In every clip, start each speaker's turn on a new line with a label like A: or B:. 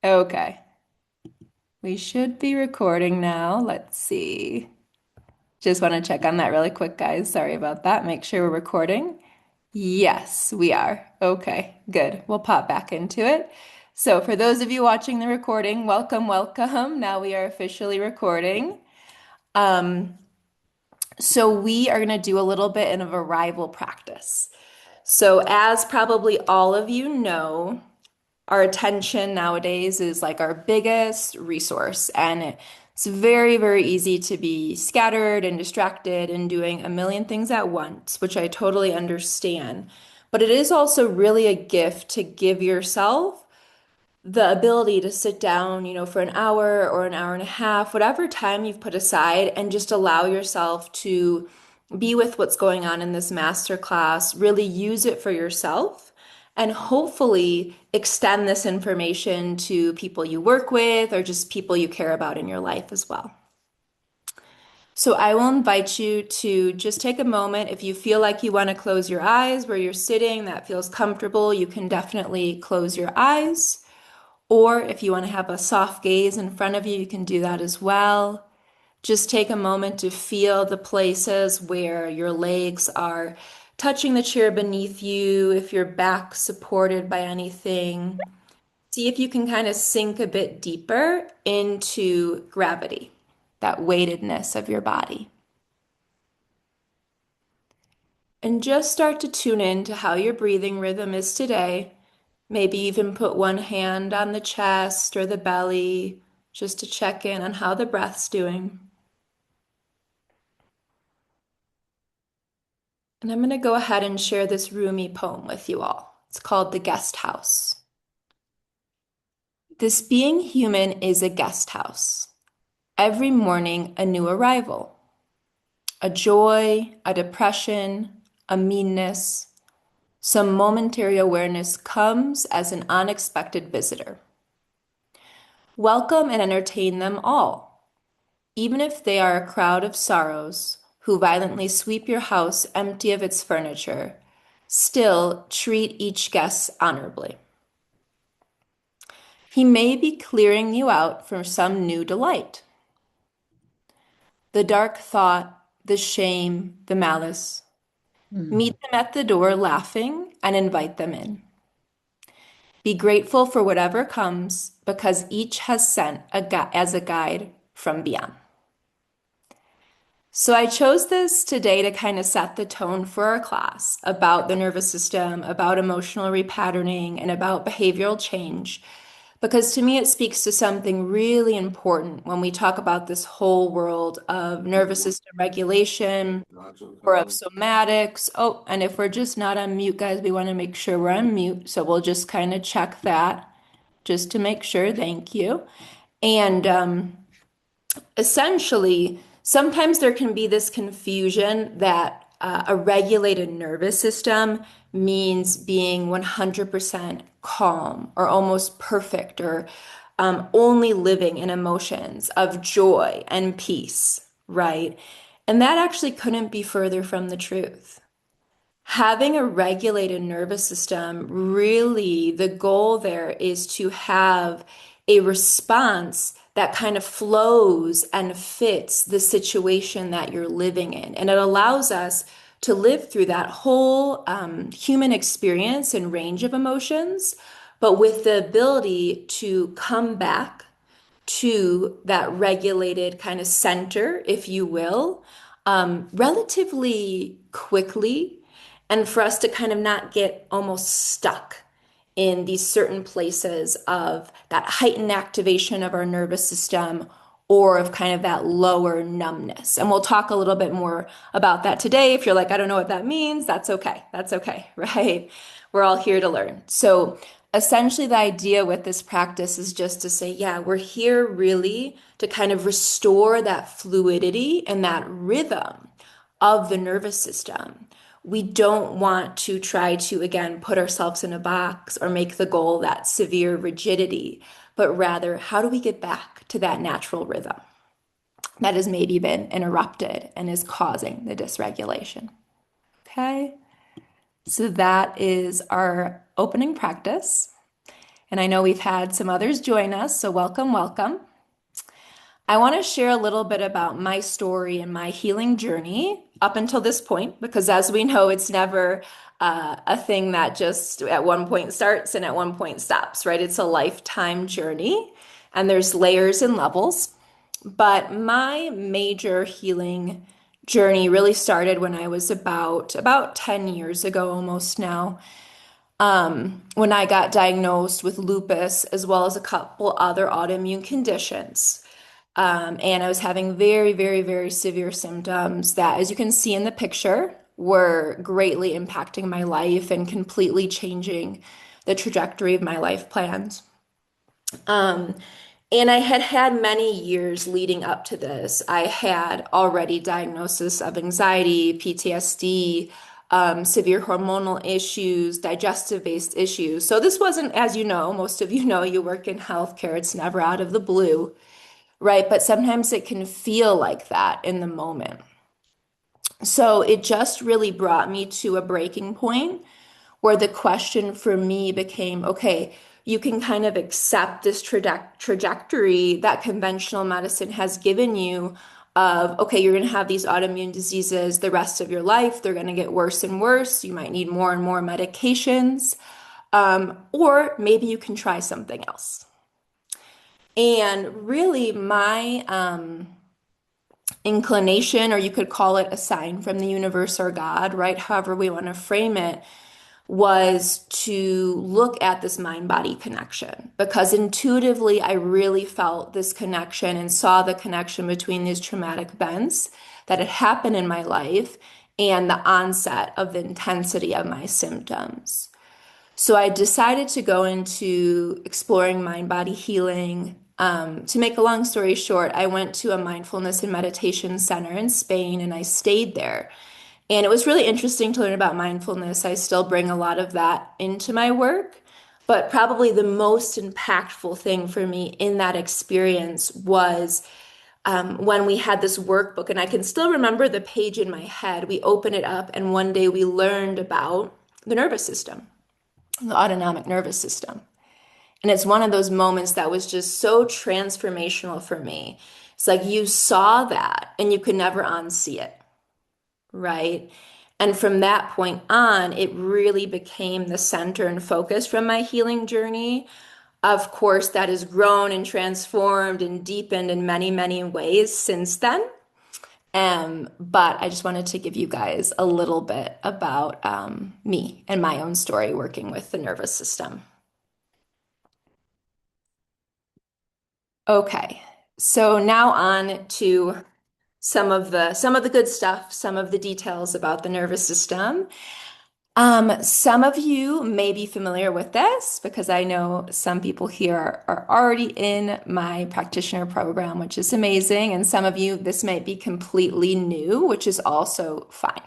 A: Okay. We should be recording now. Let's see. Just want to check on that really quick, guys. Sorry about that. Make sure we're recording. Yes, we are. Okay, good. We'll pop back into it. So, for those of you watching the recording, welcome, welcome. Now we are officially recording. Um, so we are going to do a little bit of arrival practice. So, as probably all of you know, our attention nowadays is like our biggest resource, and it's very, very easy to be scattered and distracted and doing a million things at once, which I totally understand. But it is also really a gift to give yourself the ability to sit down, for an hour or an hour and a half, whatever time you've put aside, and just allow yourself to be with what's going on in this master class, really use it for yourself, and hopefully extend this information to people you work with or just people you care about in your life as well. So I will invite you to just take a moment. If you feel like you want to close your eyes where you're sitting, that feels comfortable, you can definitely close your eyes. Or if you want to have a soft gaze in front of you, you can do that as well. Just take a moment to feel the places where your legs are touching the chair beneath you, if your back's supported by anything. See if you can kind of sink a bit deeper into gravity, that weightedness of your body. And just start to tune in to how your breathing rhythm is today. Maybe even put one hand on the chest or the belly just to check in on how the breath's doing. And I'm going to go ahead and share this Rumi poem with you all. It's called The Guest House. This being human is a guest house. Every morning, a new arrival. A joy, a depression, a meanness. Some momentary awareness comes as an unexpected visitor. Welcome and entertain them all, even if they are a crowd of sorrows who violently sweep your house empty of its furniture. Still treat each guest honorably. He may be clearing you out for some new delight. The dark thought, the shame, the malice. Meet them at the door laughing and invite them in. Be grateful for whatever comes because each has sent as a guide from beyond. So I chose this today to kind of set the tone for our class about the nervous system, about emotional repatterning, and about behavioral change. Because to me, it speaks to something really important when we talk about this whole world of nervous system regulation or of somatics. Oh, and if we're just not on mute, guys, we want to make sure we're on mute. So we'll just kind of check that just to make sure. Thank you. And essentially, sometimes there can be this confusion that a regulated nervous system means being 100% calm or almost perfect or only living in emotions of joy and peace, right? And that actually couldn't be further from the truth. Having a regulated nervous system, really, the goal there is to have a response that kind of flows and fits the situation that you're living in. And it allows us to live through that whole human experience and range of emotions, but with the ability to come back to that regulated kind of center, if you will, relatively quickly, and for us to kind of not get almost stuck in these certain places of that heightened activation of our nervous system or of kind of that lower numbness. And we'll talk a little bit more about that today. If you're like, I don't know what that means, that's okay. That's okay, right? We're all here to learn. So essentially, the idea with this practice is just to say, yeah, we're here really to kind of restore that fluidity and that rhythm of the nervous system. We don't want to try to, again, put ourselves in a box or make the goal that severe rigidity, but rather, how do we get back to that natural rhythm that has maybe been interrupted and is causing the dysregulation? Okay, so that is our opening practice. And I know we've had some others join us, so welcome, welcome. I want to share a little bit about my story and my healing journey up until this point, because as we know, it's never a thing that just at one point starts and at one point stops, right? It's a lifetime journey and there's layers and levels. But my major healing journey really started when I was about 10 years ago, almost now, when I got diagnosed with lupus as well as a couple other autoimmune conditions. And I was having very, very, very severe symptoms that, as you can see in the picture, were greatly impacting my life and completely changing the trajectory of my life plans. Um, and I had had many years leading up to this. I had already diagnosis of anxiety, PTSD, severe hormonal issues, digestive-based issues. So this wasn't, as you know, most of you know, you work in healthcare, it's never out of the blue, right? But sometimes it can feel like that in the moment. So it just really brought me to a breaking point where the question for me became, okay, you can kind of accept this trajectory that conventional medicine has given you of, okay, you're going to have these autoimmune diseases the rest of your life. They're going to get worse and worse. You might need more and more medications. Or maybe you can try something else. And really, my inclination, or you could call it a sign from the universe or God, right? However we want to frame it, was to look at this mind body connection because intuitively I really felt this connection and saw the connection between these traumatic events that had happened in my life and the onset of the intensity of my symptoms. So I decided to go into exploring mind body healing. To make a long story short, I went to a mindfulness and meditation center in Spain and I stayed there. And it was really interesting to learn about mindfulness. I still bring a lot of that into my work, but probably the most impactful thing for me in that experience was when we had this workbook, and I can still remember the page in my head. We opened it up, and one day we learned about the nervous system, the autonomic nervous system. And it's one of those moments that was just so transformational for me. It's like you saw that and you could never unsee it, right? And from that point on, it really became the center and focus from my healing journey. Of course, that has grown and transformed and deepened in many, many ways since then. But I just wanted to give you guys a little bit about me and my own story working with the nervous system. Okay, so now on to some of the good stuff, some of the details about the nervous system. Some of you may be familiar with this because I know some people here are already in my practitioner program, which is amazing. And some of you, this might be completely new, which is also fine.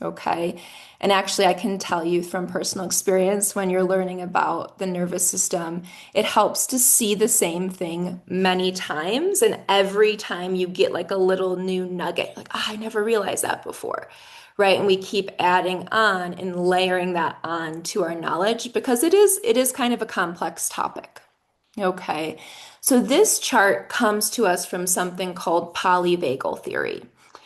A: Okay. And actually, I can tell you from personal experience when you're learning about the nervous system, it helps to see the same thing many times. And every time you get like a little new nugget, like, I never realized that before. Right. And we keep adding on and layering that on to our knowledge because it is kind of a complex topic. Okay. So this chart comes to us from something called polyvagal theory.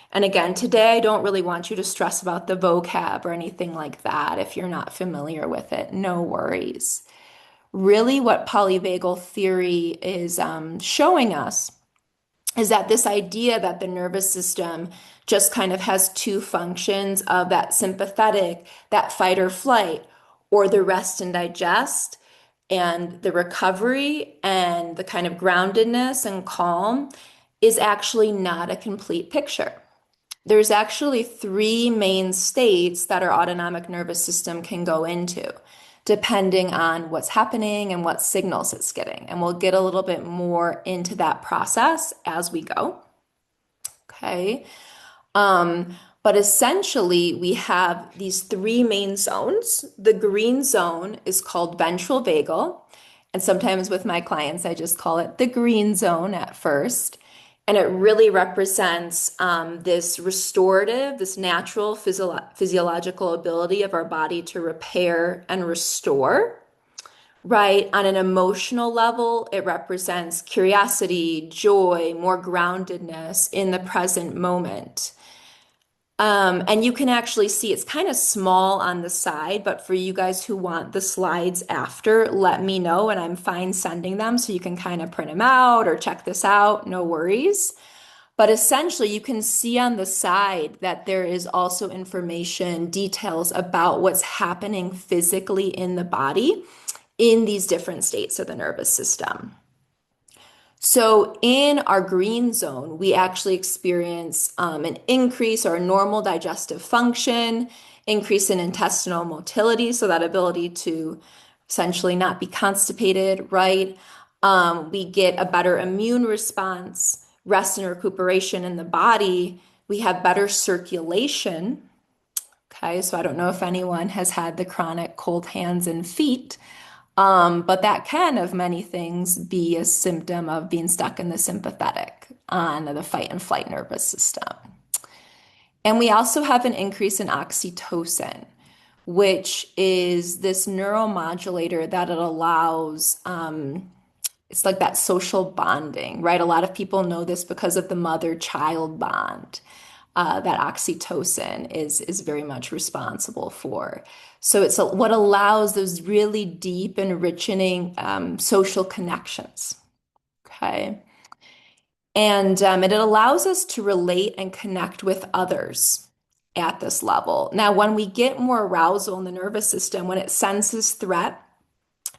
A: And again, today I don't really want you to stress about the vocab or anything like that if you're not familiar with it. No worries. Really, what polyvagal theory is showing us is that this idea that the nervous system just kind of has two functions of that sympathetic, that fight or flight, or the rest and digest, and the recovery and the kind of groundedness and calm is actually not a complete picture. There's actually three main states that our autonomic nervous system can go into, depending on what's happening and what signals it's getting. And we'll get a little bit more into that process as we go. Okay. But essentially, we have these three main zones. The green zone is called ventral vagal. And sometimes with my clients, I just call it the green zone at first. And it really represents this restorative, this natural physiological ability of our body to repair and restore, right? On an emotional level, it represents curiosity, joy, more groundedness in the present moment. And you can actually see it's kind of small on the side, but for you guys who want the slides after, let me know and I'm fine sending them so you can kind of print them out or check this out, no worries. But essentially, you can see on the side that there is also information, details about what's happening physically in the body in these different states of the nervous system. So in our green zone, we actually experience an increase or a normal digestive function, increase in intestinal motility, so that ability to essentially not be constipated, right? We get a better immune response, rest and recuperation in the body. We have better circulation. Okay, so I don't know if anyone has had the chronic cold hands and feet. But that can, of many things, be a symptom of being stuck in the sympathetic on the fight and flight nervous system. And we also have an increase in oxytocin, which is this neuromodulator that it allows, it's like that social bonding, right? A lot of people know this because of the mother-child bond. That oxytocin is very much responsible for. So it's what allows those really deep, enriching social connections. Okay. And it allows us to relate and connect with others at this level. Now, when we get more arousal in the nervous system, when it senses threat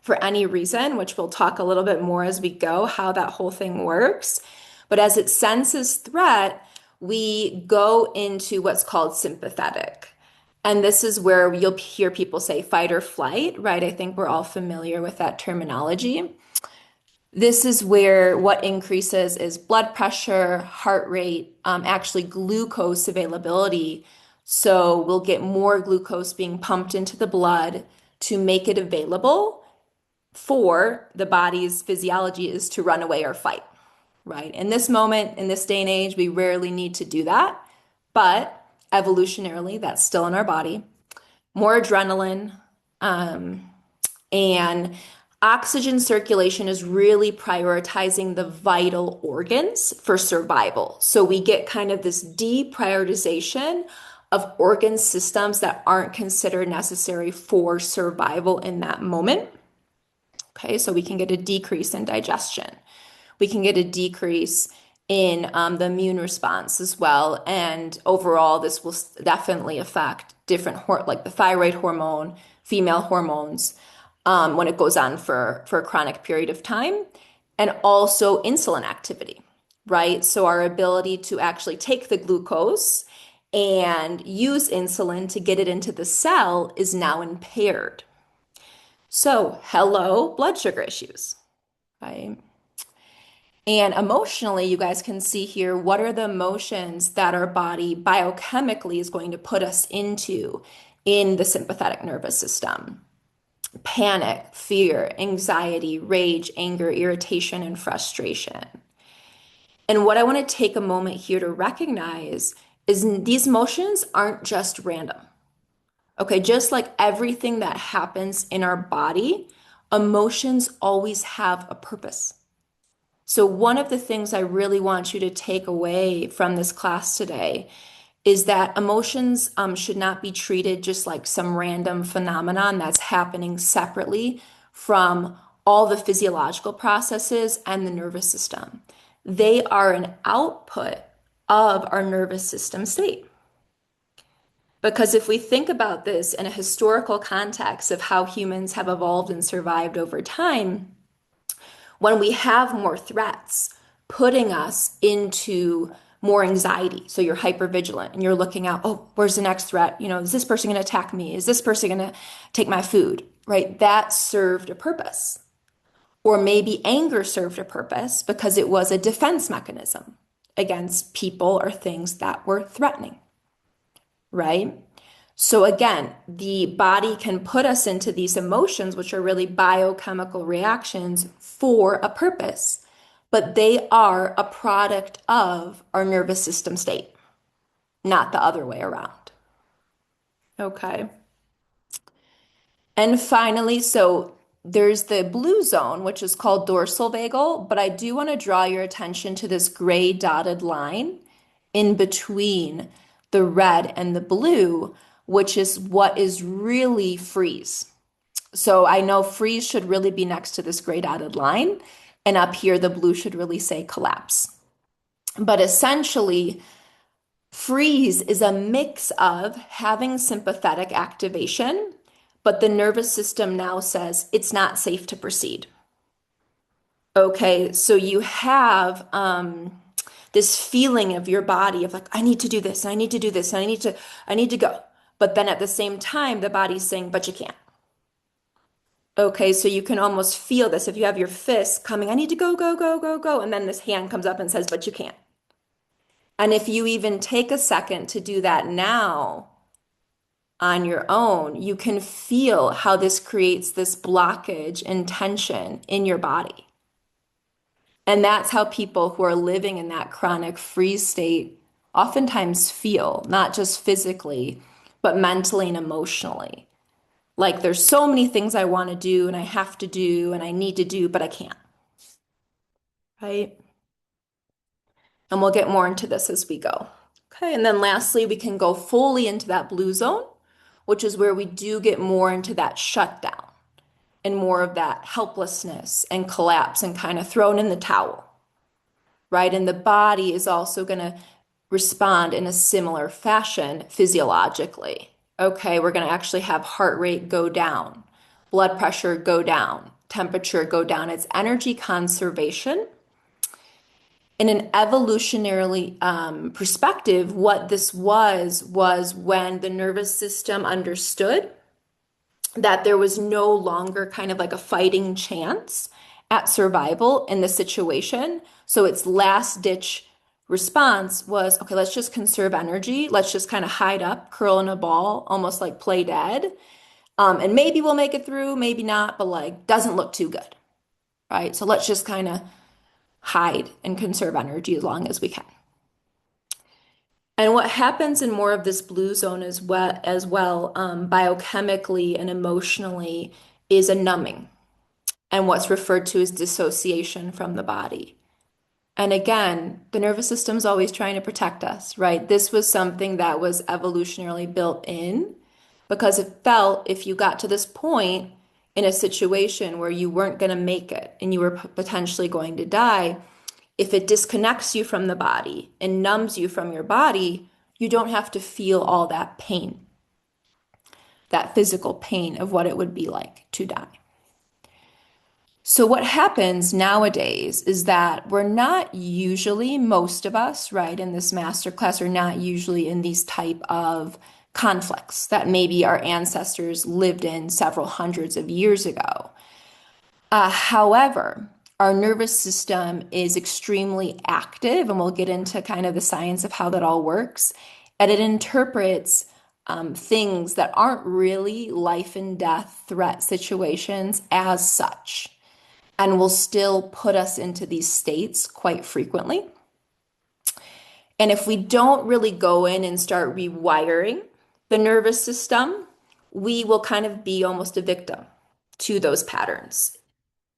A: for any reason, which we'll talk a little bit more as we go, how that whole thing works. But as it senses threat, we go into what's called sympathetic. And this is where you'll hear people say fight or flight, right? I think we're all familiar with that terminology. This is where what increases is blood pressure, heart rate, actually glucose availability. So we'll get more glucose being pumped into the blood to make it available for the body's physiology is to run away or fight, right? In this moment, in this day and age, we rarely need to do that, but evolutionarily, that's still in our body. More adrenaline, and oxygen circulation is really prioritizing the vital organs for survival. So we get kind of this deprioritization of organ systems that aren't considered necessary for survival in that moment. Okay, so we can get a decrease in digestion. We can get a decrease in the immune response as well. And overall, this will definitely affect different, like the thyroid hormone, female hormones, when it goes on for a chronic period of time, and also insulin activity, right? So our ability to actually take the glucose and use insulin to get it into the cell is now impaired. So, hello, blood sugar issues, right? And emotionally, you guys can see here what are the emotions that our body biochemically is going to put us into in the sympathetic nervous system. Panic, fear, anxiety, rage, anger, irritation, and frustration. And what I want to take a moment here to recognize is these emotions aren't just random. Okay, just like everything that happens in our body, emotions always have a purpose. So, one of the things I really want you to take away from this class today is that emotions should not be treated just like some random phenomenon that's happening separately from all the physiological processes and the nervous system. They are an output of our nervous system state. Because if we think about this in a historical context of how humans have evolved and survived over time, when we have more threats putting us into more anxiety, so you're hypervigilant and you're looking out, oh, where's the next threat? You know, is this person going to attack me? Is this person going to take my food? Right? That served a purpose. Or maybe anger served a purpose because it was a defense mechanism against people or things that were threatening. Right? So again, the body can put us into these emotions, which are really biochemical reactions for a purpose, but they are a product of our nervous system state, not the other way around. Okay. And finally, so there's the blue zone, which is called dorsal vagal, but I do want to draw your attention to this gray dotted line in between the red and the blue, which is what is really freeze. So I know freeze should really be next to this gray dotted line, and up here the blue should really say collapse. But essentially, freeze is a mix of having sympathetic activation, but the nervous system now says it's not safe to proceed. Okay, so you have this feeling of your body of like, I need to do this, and I need to do this, and I need to go. But then at the same time, the body's saying, but you can't. Okay, so you can almost feel this if you have your fist coming, I need to go, go, go, go, go. And then this hand comes up and says, but you can't. And if you even take a second to do that now on your own, you can feel how this creates this blockage and tension in your body. And that's how people who are living in that chronic freeze state oftentimes feel, not just physically, but mentally and emotionally. Like there's so many things I want to do and I have to do and I need to do, but I can't, right? And we'll get more into this as we go. Okay, and then lastly, we can go fully into that blue zone, which is where we do get more into that shutdown and more of that helplessness and collapse and kind of thrown in the towel, right? And the body is also going to respond in a similar fashion physiologically. Okay, we're going to actually have heart rate go down, blood pressure go down, temperature go down. It's energy conservation. In an evolutionarily perspective, what this was when the nervous system understood that there was no longer kind of like a fighting chance at survival in the situation. So its last ditch response was, okay, let's just conserve energy. Let's just kind of hide up, curl in a ball, almost like play dead. And maybe we'll make it through, maybe not, but like doesn't look too good, right? So let's just kind of hide and conserve energy as long as we can. And what happens in more of this blue zone as well, biochemically and emotionally, is a numbing and what's referred to as dissociation from the body. And again, the nervous system is always trying to protect us, right? This was something that was evolutionarily built in because it felt if you got to this point in a situation where you weren't going to make it and you were potentially going to die, if it disconnects you from the body and numbs you from your body, you don't have to feel all that pain, that physical pain of what it would be like to die. So what happens nowadays is that we're not usually, most of us, right, in this masterclass are not usually in these type of conflicts that maybe our ancestors lived in several hundreds of years ago. However, our nervous system is extremely active, and we'll get into kind of the science of how that all works. And it interprets things that aren't really life and death threat situations as such, and will still put us into these states quite frequently. And if we don't really go in and start rewiring the nervous system, we will kind of be almost a victim to those patterns.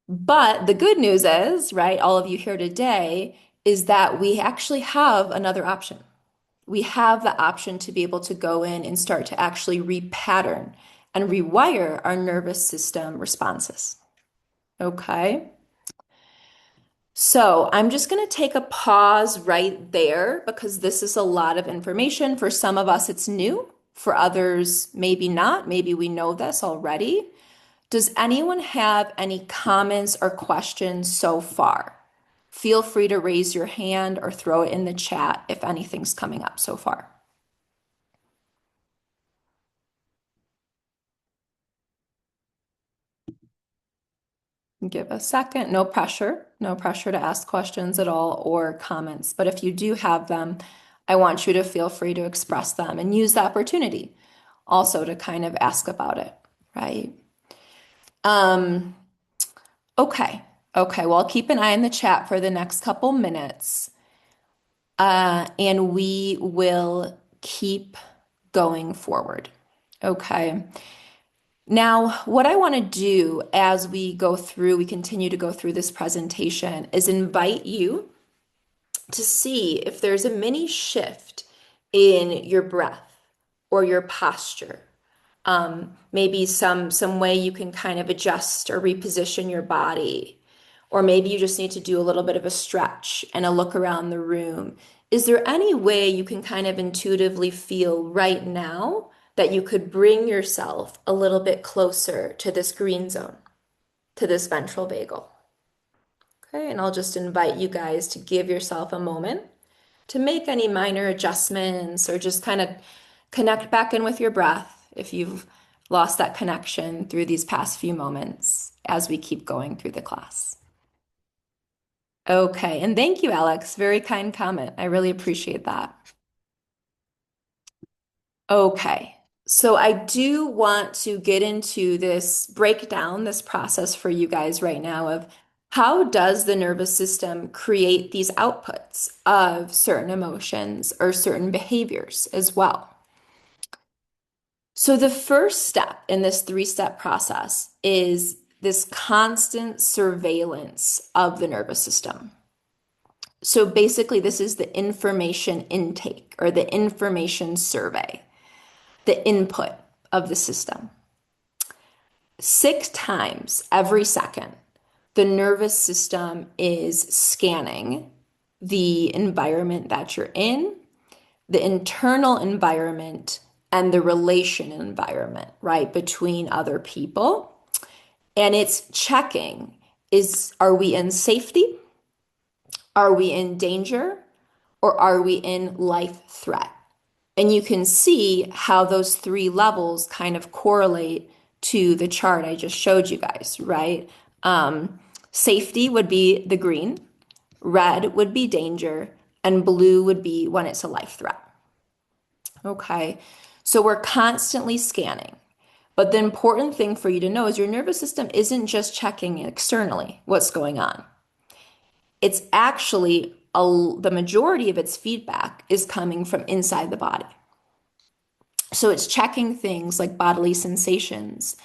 A: But the good news is, right, all of you here today, is that we actually have another option. We have the option to be able to go in and start to actually repattern and rewire our nervous system responses. Okay. So I'm just going to take a pause right there because this is a lot of information. For some of us, it's new. For others, maybe not. Maybe we know this already. Does anyone have any comments or questions so far? Feel free to raise your hand or throw it in the chat if anything's coming up so far. Give a second. No pressure. No pressure to ask questions at all or comments. But if you do have them, I want you to feel free to express them and use the opportunity also to kind of ask about it, right? Okay. Okay. Well, I'll keep an eye on the chat for the next couple minutes. And we will keep going forward. Okay. Now, what I want to do as we continue to go through this presentation is invite you to see if there's a mini shift in your breath or your posture. Maybe some way you can kind of adjust or reposition your body. Or maybe you just need to do a little bit of a stretch and a look around the room. Is there any way you can kind of intuitively feel right now that you could bring yourself a little bit closer to this green zone, to this ventral vagal? Okay, and I'll just invite you guys to give yourself a moment to make any minor adjustments or just kind of connect back in with your breath if you've lost that connection through these past few moments as we keep going through the class. Okay, and thank you, Alex. Very kind comment. I really appreciate that. Okay, so I do want to get into this breakdown, this process for you guys right now of how does the nervous system create these outputs of certain emotions or certain behaviors as well. So the first step in this three-step process is this constant surveillance of the nervous system. So basically, this is the information intake or the information survey, the input of the system. 6 times every second, the nervous system is scanning the environment that you're in, the internal environment, and the relation environment, right, between other people. And it's checking are we in safety? Are we in danger? Or are we in life threat? And you can see how those 3 levels kind of correlate to the chart I just showed you guys, right? Safety would be the green, red would be danger, and blue would be when it's a life threat. Okay, so we're constantly scanning. But the important thing for you to know is your nervous system isn't just checking externally what's going on. It's actually the majority of its feedback is coming from inside the body. So it's checking things like bodily sensations,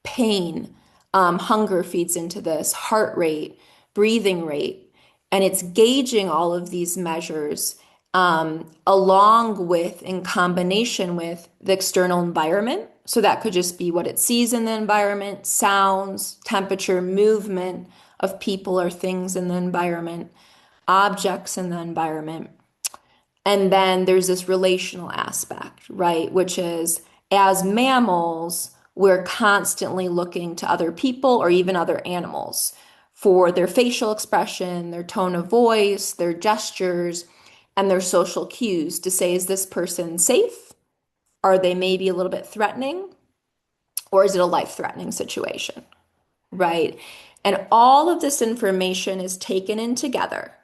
A: pain, hunger feeds into this, heart rate, breathing rate, and it's gauging all of these measures along with, in combination with the external environment. So that could just be what it sees in the environment, sounds, temperature, movement of people or things in the environment, objects in the environment. And then there's this relational aspect, right? Which is as mammals, we're constantly looking to other people or even other animals for their facial expression, their tone of voice, their gestures, and their social cues to say, is this person safe? Are they maybe a little bit threatening? Or is it a life-threatening situation, right? And all of this information is taken in together.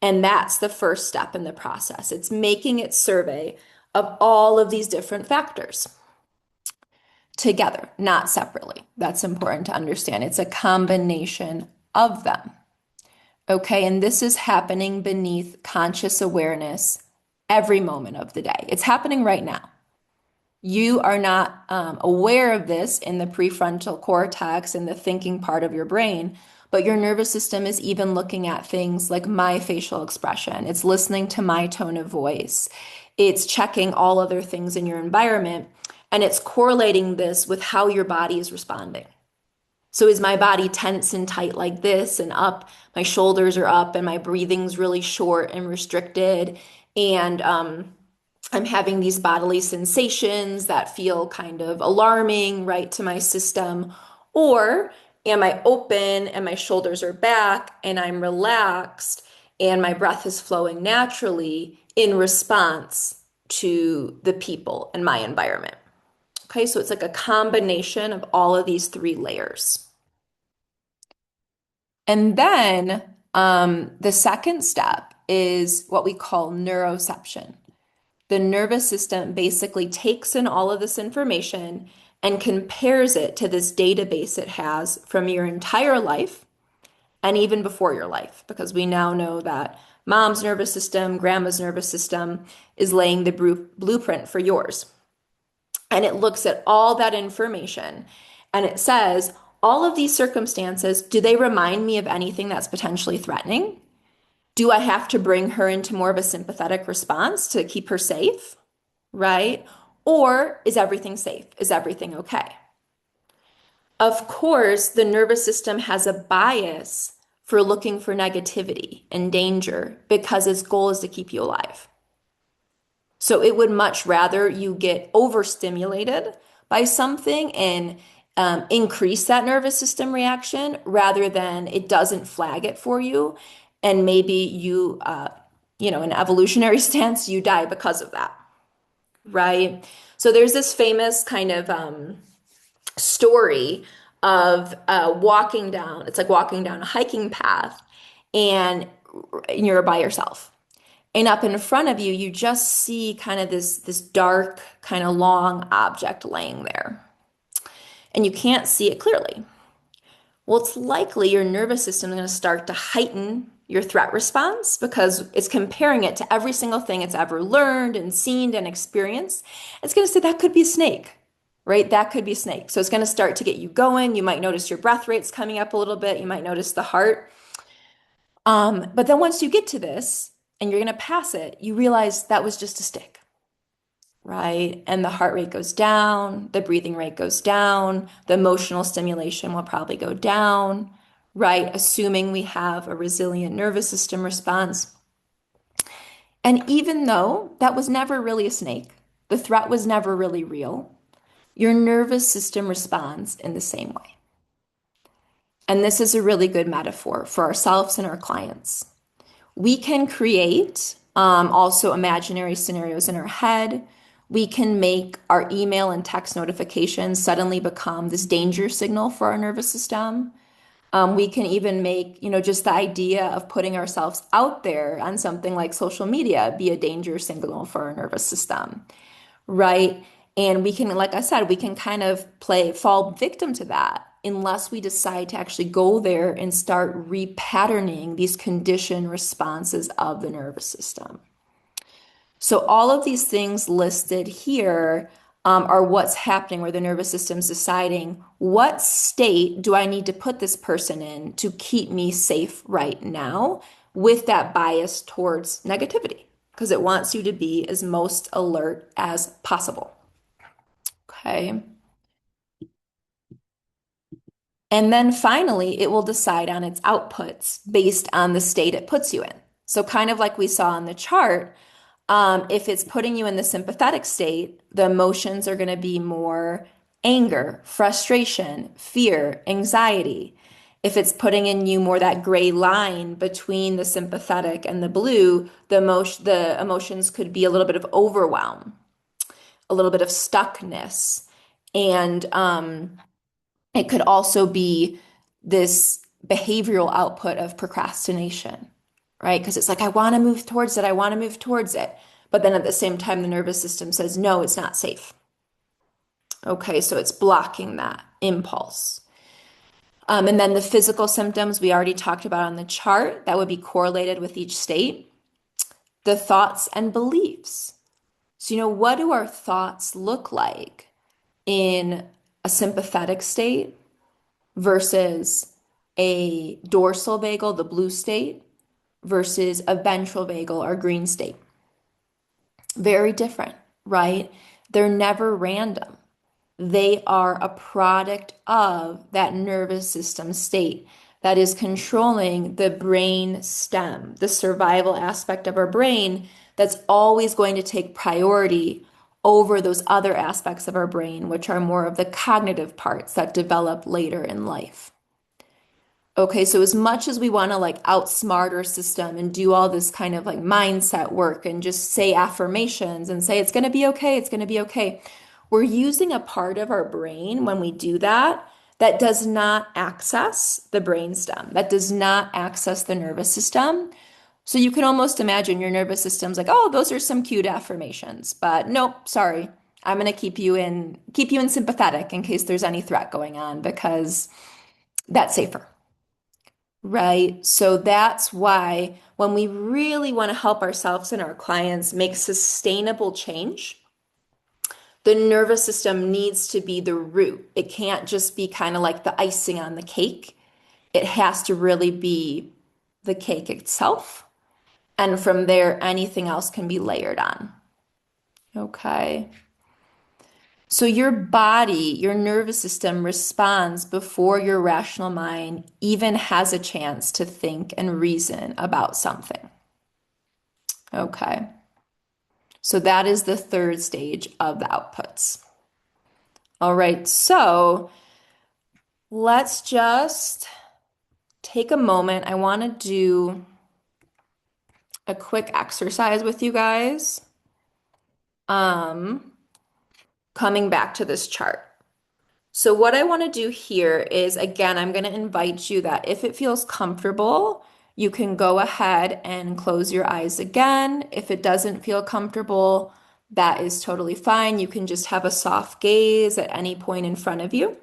A: And that's the first step in the process. It's making its survey of all of these different factors together, not separately. That's important to understand. It's a combination of them. Okay, and this is happening beneath conscious awareness every moment of the day. It's happening right now. You are not aware of this in the prefrontal cortex and the thinking part of your brain, but your nervous system is even looking at things like my facial expression. It's listening to my tone of voice. It's checking all other things in your environment, and it's correlating this with how your body is responding. So is my body tense and tight like this and up? My shoulders are up and my breathing's really short and restricted. And I'm having these bodily sensations that feel kind of alarming, right, to my system. Or am I open and my shoulders are back and I'm relaxed and my breath is flowing naturally in response to the people and my environment? Okay, so it's like a combination of all of these 3 layers. And then the second step is what we call neuroception. The nervous system basically takes in all of this information and compares it to this database it has from your entire life and even before your life, because we now know that mom's nervous system, grandma's nervous system is laying the blueprint for yours. and it looks at all that information and it says, all of these circumstances, do they remind me of anything that's potentially threatening? Do I have to bring her into more of a sympathetic response to keep her safe? Right? Or is everything safe? Is everything okay? Of course, the nervous system has a bias for looking for negativity and danger because its goal is to keep you alive. So it would much rather you get overstimulated by something and increase that nervous system reaction rather than it doesn't flag it for you. And maybe you, in evolutionary stance, you die because of that, right? So there's this famous kind of story of walking down, it's like walking down a hiking path and you're by yourself. And up in front of you, you just see kind of this dark, kind of long object laying there. And you can't see it clearly. Well, it's likely your nervous system is going to start to heighten your threat response because it's comparing it to every single thing it's ever learned and seen and experienced. It's going to say that could be a snake, right? That could be a snake. So it's going to start to get you going. You might notice your breath rates coming up a little bit. You might notice the heart. But then once you get to this and you're going to pass it, you realize that was just a stick, right? And the heart rate goes down, the breathing rate goes down, the emotional stimulation will probably go down, right? Assuming we have a resilient nervous system response. And even though that was never really a snake, the threat was never really real, your nervous system responds in the same way. And this is a really good metaphor for ourselves and our clients. We can create also imaginary scenarios in our head. We can make our email and text notifications suddenly become this danger signal for our nervous system. We can even make, just the idea of putting ourselves out there on something like social media be a danger signal for our nervous system, right? And we can, like I said, we can kind of fall victim to that unless we decide to actually go there and start repatterning these conditioned responses of the nervous system. So all of these things listed here are what's happening where the nervous system's deciding what state do I need to put this person in to keep me safe right now with that bias towards negativity because it wants you to be as most alert as possible. Okay. And then finally, it will decide on its outputs based on the state it puts you in. So kind of like we saw on the chart, if it's putting you in the sympathetic state, the emotions are going to be more anger, frustration, fear, anxiety. If it's putting in you more that gray line between the sympathetic and the blue, the emotions could be a little bit of overwhelm, a little bit of stuckness, and it could also be this behavioral output of procrastination, right? Because it's like, I want to move towards it. I want to move towards it. But then at the same time, the nervous system says, no, it's not safe. Okay, so it's blocking that impulse. And then the physical symptoms we already talked about on the chart that would be correlated with each state. The thoughts and beliefs. So, what do our thoughts look like in a sympathetic state versus a dorsal vagal, the blue state, versus a ventral vagal or green state? Very different, right? They're never random. They are a product of that nervous system state that is controlling the brain stem, the survival aspect of our brain that's always going to take priority over those other aspects of our brain, which are more of the cognitive parts that develop later in life. Okay, so as much as we want to like outsmart our system and do all this kind of like mindset work and just say affirmations and say it's going to be okay, it's going to be okay, we're using a part of our brain when we do that that does not access the brainstem, that does not access the nervous system. So you can almost imagine your nervous system's like, oh, those are some cute affirmations, but nope, sorry. I'm going to keep you in sympathetic in case there's any threat going on because that's safer. Right. So that's why when we really want to help ourselves and our clients make sustainable change The nervous system needs to be the root. It can't just be kind of like the icing on the cake. It has to really be the cake itself. And from there, anything else can be layered on. Okay. So your body, your nervous system responds before your rational mind even has a chance to think and reason about something. Okay. So that is the third stage of the outputs. All right. So let's just take a moment. I want to do a quick exercise with you guys. Um, Coming back to this chart. So what I want to do here is, again, I'm going to invite you that if it feels comfortable, you can go ahead and close your eyes again. If it doesn't feel comfortable, that is totally fine. You can just have a soft gaze at any point in front of you.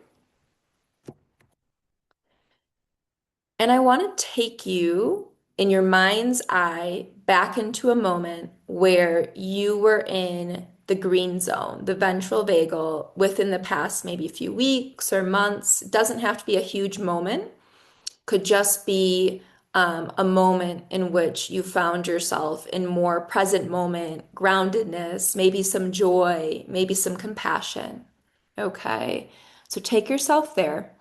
A: And I want to take you in your mind's eye back into a moment where you were in the green zone, the ventral vagal, within the past maybe a few weeks or months. It doesn't have to be a huge moment, could just be a moment in which you found yourself in more present moment, groundedness, maybe some joy, maybe some compassion. Okay, so take yourself there.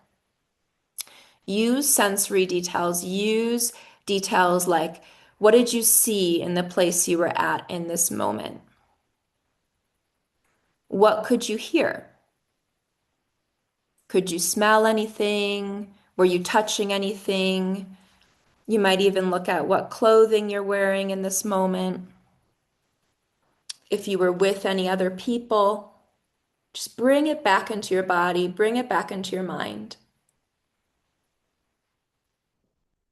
A: Use sensory details. Use details like, what did you see in the place you were at in this moment? What could you hear? Could you smell anything? Were you touching anything? You might even look at what clothing you're wearing in this moment. If you were with any other people, just bring it back into your body, bring it back into your mind.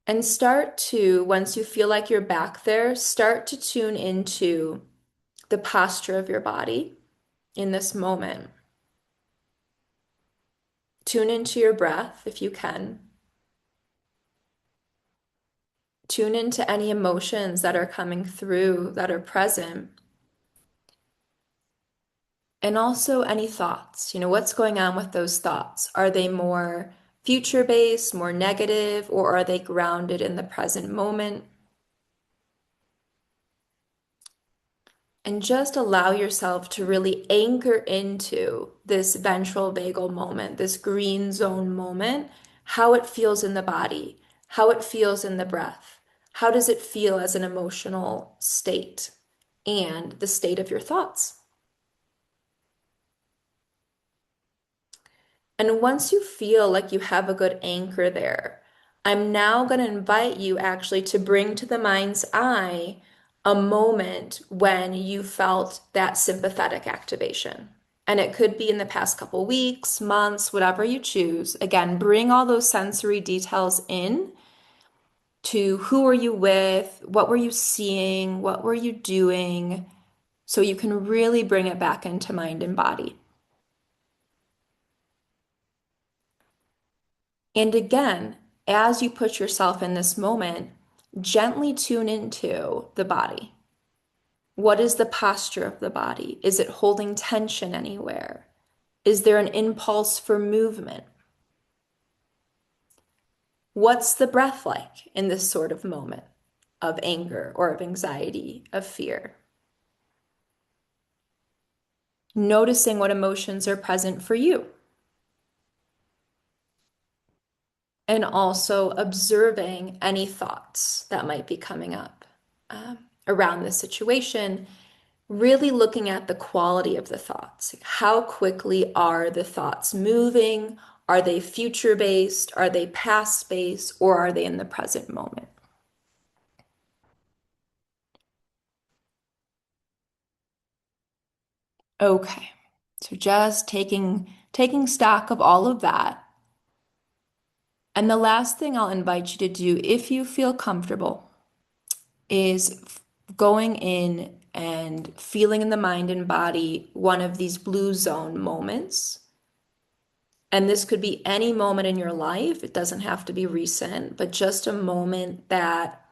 A: And start to, once you feel like you're back there, start to tune into the posture of your body in this moment. Tune into your breath if you can. Tune into any emotions that are coming through, that are present. And also any thoughts. What's going on with those thoughts? Are they more future-based, more negative, or are they grounded in the present moment? And just allow yourself to really anchor into this ventral vagal moment, this green zone moment, how it feels in the body, how it feels in the breath. How does it feel as an emotional state and the state of your thoughts? And once you feel like you have a good anchor there, I'm now going to invite you actually to bring to the mind's eye a moment when you felt that sympathetic activation. And it could be in the past couple weeks, months, whatever you choose. Again, bring all those sensory details in to who were you with, what were you seeing, what were you doing, so you can really bring it back into mind and body. And again, as you put yourself in this moment, gently tune into the body. What is the posture of the body? Is it holding tension anywhere? Is there an impulse for movement? What's the breath like in this sort of moment of anger or of anxiety, of fear? Noticing what emotions are present for you. And also observing any thoughts that might be coming up around the situation, really looking at the quality of the thoughts. How quickly are the thoughts moving? Are they future-based? Are they past-based? Or are they in the present moment? Okay, so just taking stock of all of that. And the last thing I'll invite you to do, if you feel comfortable, is going in and feeling in the mind and body one of these blue zone moments. And this could be any moment in your life. It doesn't have to be recent, but just a moment that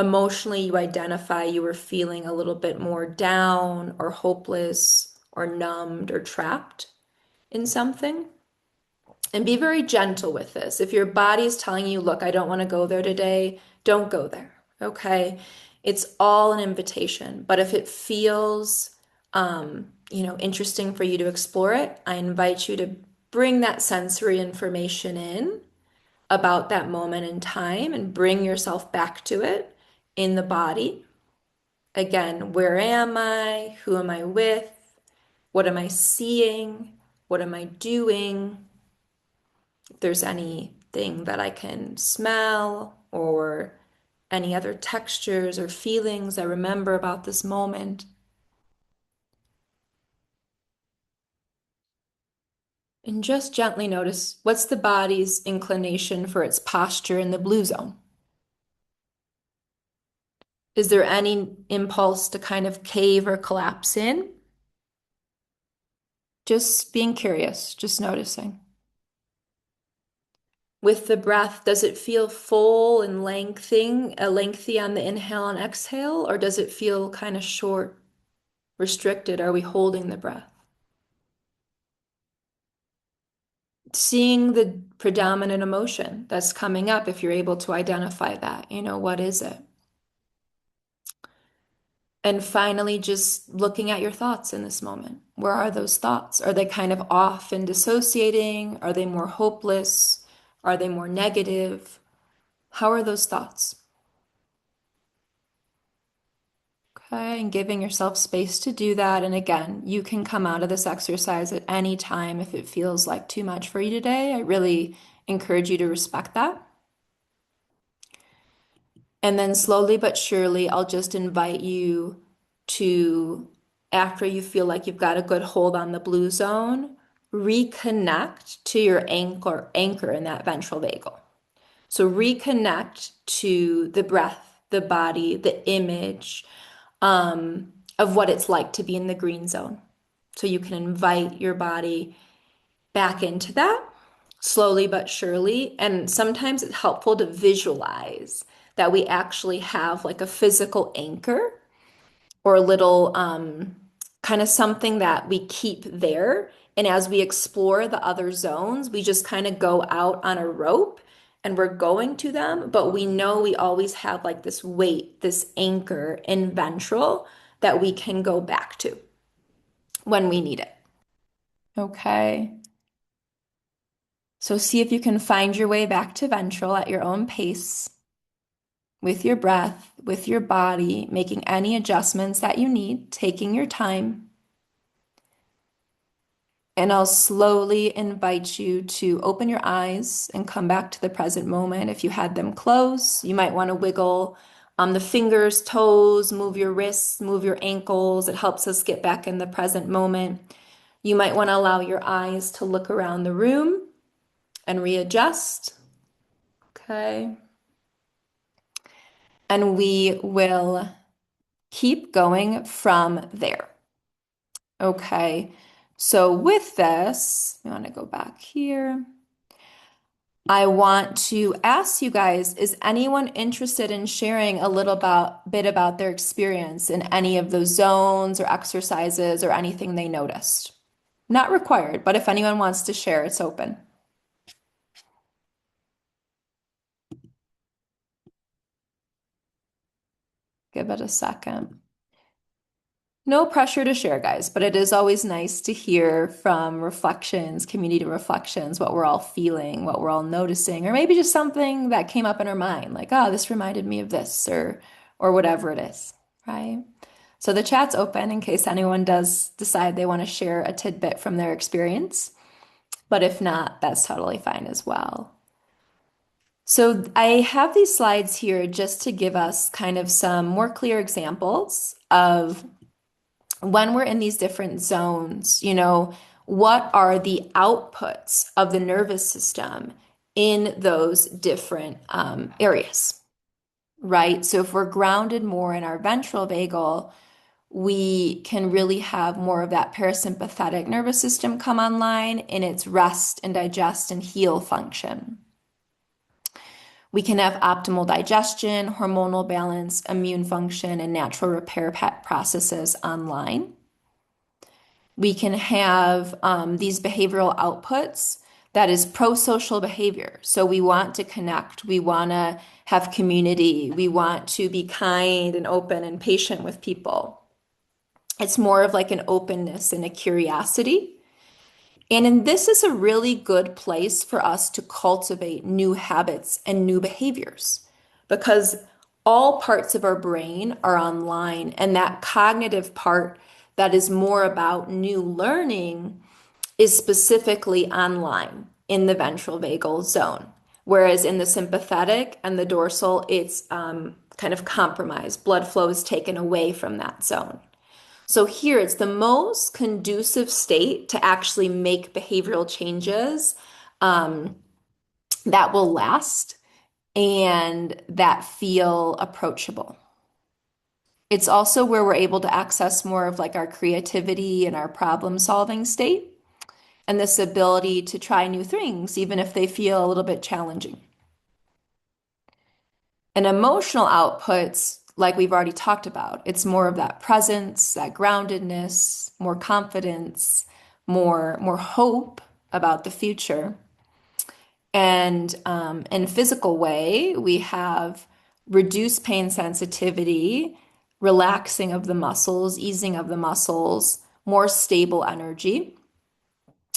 A: emotionally you identify you were feeling a little bit more down or hopeless or numbed or trapped in something. And be very gentle with this. If your body is telling you, look, I don't want to go there today, don't go there. Okay. It's all an invitation. But if it feels, interesting for you to explore it, I invite you to bring that sensory information in about that moment in time and bring yourself back to it in the body. Again, where am I? Who am I with? What am I seeing? What am I doing? If there's anything that I can smell or any other textures or feelings I remember about this moment. And just gently notice what's the body's inclination for its posture in the blue zone. Is there any impulse to kind of cave or collapse in? Just being curious, just noticing. With the breath, does it feel full and lengthy on the inhale and exhale, or does it feel kind of short, restricted? Are we holding the breath? Seeing the predominant emotion that's coming up, if you're able to identify that, what is it? And finally, just looking at your thoughts in this moment. Where are those thoughts? Are they kind of off and dissociating? Are they more hopeless? Are they more negative? How are those thoughts? Okay, and giving yourself space to do that. And again, you can come out of this exercise at any time if it feels like too much for you today. I really encourage you to respect that. And then slowly but surely, I'll just invite you to, after you feel like you've got a good hold on the blue zone, reconnect to your anchor in that ventral vagal. So reconnect to the breath, the body, the image of what it's like to be in the green zone. So you can invite your body back into that slowly but surely. And sometimes it's helpful to visualize that we actually have like a physical anchor or a little kind of something that we keep there. And as we explore the other zones, we just kind of go out on a rope and we're going to them, but we know we always have like this weight, this anchor in ventral that we can go back to when we need it. Okay. So see if you can find your way back to ventral at your own pace with your breath, with your body, making any adjustments that you need, taking your time. And I'll slowly invite you to open your eyes and come back to the present moment. If you had them closed, you might want to wiggle the fingers, toes, move your wrists, move your ankles. It helps us get back in the present moment. You might want to allow your eyes to look around the room and readjust. Okay. And we will keep going from there. Okay. So with this, I want to go back here. I want to ask you guys, is anyone interested in sharing a little bit about their experience in any of those zones or exercises or anything they noticed? Not required, but if anyone wants to share, it's open. Give it a second. No pressure to share, guys, but it is always nice to hear from reflections, community reflections, what we're all feeling, what we're all noticing, or maybe just something that came up in our mind, like, oh, this reminded me of this, or whatever it is, right? So the chat's open in case anyone does decide they want to share a tidbit from their experience. But if not, that's totally fine as well. So I have these slides here just to give us kind of some more clear examples of when we're in these different zones, what are the outputs of the nervous system in those different areas, right? So if we're grounded more in our ventral vagal, we can really have more of that parasympathetic nervous system come online in its rest and digest and heal function. We can have optimal digestion, hormonal balance, immune function, and natural repair processes online. We can have these behavioral outputs that is pro-social behavior. So we want to connect, we want to have community, we want to be kind and open and patient with people. It's more of like an openness and a curiosity. And this is a really good place for us to cultivate new habits and new behaviors because all parts of our brain are online, and that cognitive part that is more about new learning is specifically online in the ventral vagal zone. Whereas in the sympathetic and the dorsal, it's kind of compromised. Blood flow is taken away from that zone. So here it's the most conducive state to actually make behavioral changes that will last and that feel approachable. It's also where we're able to access more of like our creativity and our problem solving state and this ability to try new things, even if they feel a little bit challenging. And emotional outputs, like we've already talked about, it's more of that presence, that groundedness, more confidence, more hope about the future. And in a physical way, we have reduced pain sensitivity, relaxing of the muscles, easing of the muscles, more stable energy,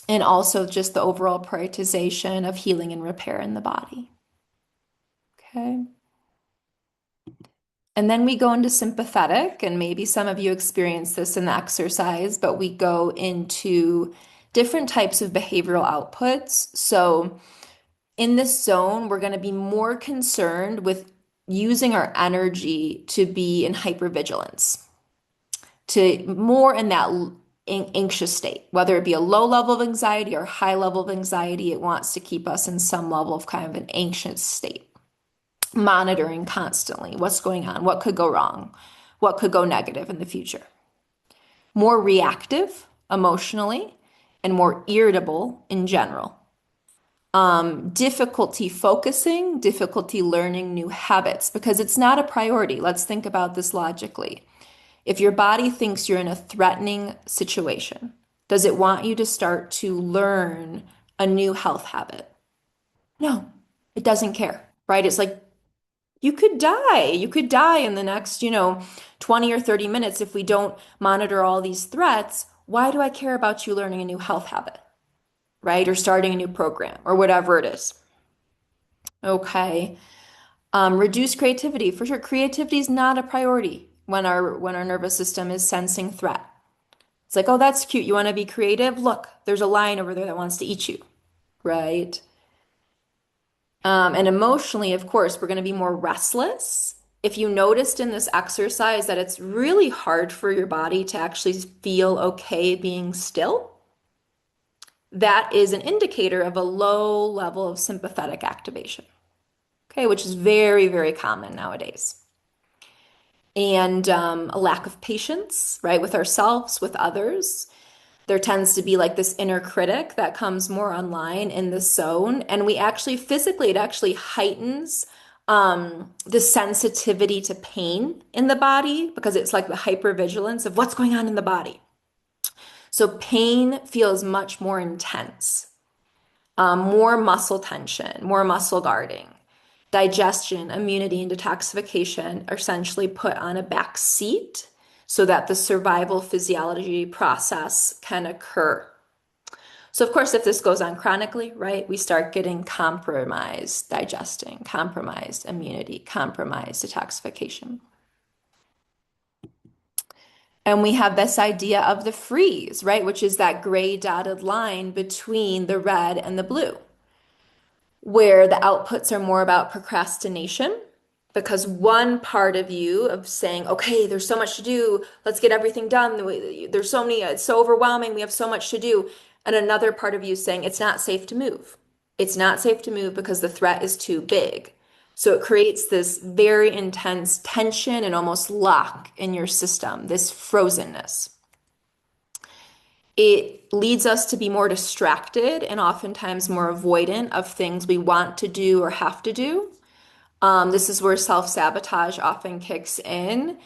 A: and also just the overall prioritization of healing and repair in the body. Okay. And then we go into sympathetic, and maybe some of you experience this in the exercise, but we go into different types of behavioral outputs. So in this zone, we're going to be more concerned with using our energy to be in hypervigilance, to more in that anxious state, whether it be a low level of anxiety or high level of anxiety, it wants to keep us in some level of kind of an anxious state. Monitoring constantly what's going on, what could go wrong, what could go negative in the future. More reactive emotionally and more irritable in general. Difficulty focusing, difficulty learning new habits because it's not a priority. Let's think about this logically. If your body thinks you're in a threatening situation, does it want you to start to learn a new health habit? No, it doesn't care, right? It's like you could die. You could die in the next, 20 or 30 minutes if we don't monitor all these threats. Why do I care about you learning a new health habit, right? Or starting a new program or whatever it is. Okay. Reduce creativity. For sure, creativity is not a priority when our nervous system is sensing threat. It's like, oh, that's cute. You want to be creative? Look, there's a lion over there that wants to eat you, right? And emotionally, of course, we're going to be more restless. If you noticed in this exercise that it's really hard for your body to actually feel okay being still, that is an indicator of a low level of sympathetic activation, okay, which is very, very common nowadays. And a lack of patience, right, with ourselves, with others. There tends to be like this inner critic that comes more online in the zone. And we actually physically, it actually heightens the sensitivity to pain in the body because it's like the hypervigilance of what's going on in the body. So pain feels much more intense, more muscle tension, more muscle guarding. Digestion, immunity, and detoxification are essentially put on a back seat so that the survival physiology process can occur. So, of course, if this goes on chronically, right, we start getting compromised digesting, compromised immunity, compromised detoxification. And we have this idea of the freeze, right, which is that gray dotted line between the red and the blue, where the outputs are more about procrastination because one part of you of saying, okay, there's so much to do, let's get everything done. There's so many, it's so overwhelming, we have so much to do. And another part of you saying, it's not safe to move. It's not safe to move because the threat is too big. So it creates this very intense tension and almost lock in your system, this frozenness. It leads us to be more distracted and oftentimes more avoidant of things we want to do or have to do. This is where self-sabotage often kicks in.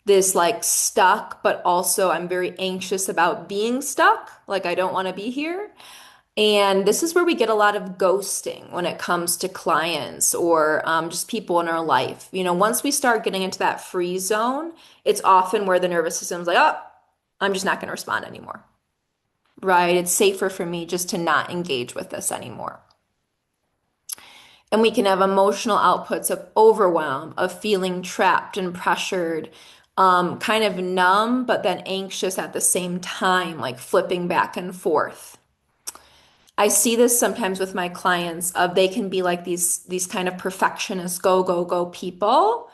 A: this like stuck, but also I'm very anxious about being stuck. Like I don't want to be here. And this is where we get a lot of ghosting when it comes to clients or just people in our life. Once we start getting into that free zone, it's often where the nervous system's like, oh, I'm just not going to respond anymore, right? It's safer for me just to not engage with this anymore. And we can have emotional outputs of overwhelm, of feeling trapped and pressured, kind of numb, but then anxious at the same time, like flipping back and forth. I see this sometimes with my clients of they can be like these kind of perfectionist go go go people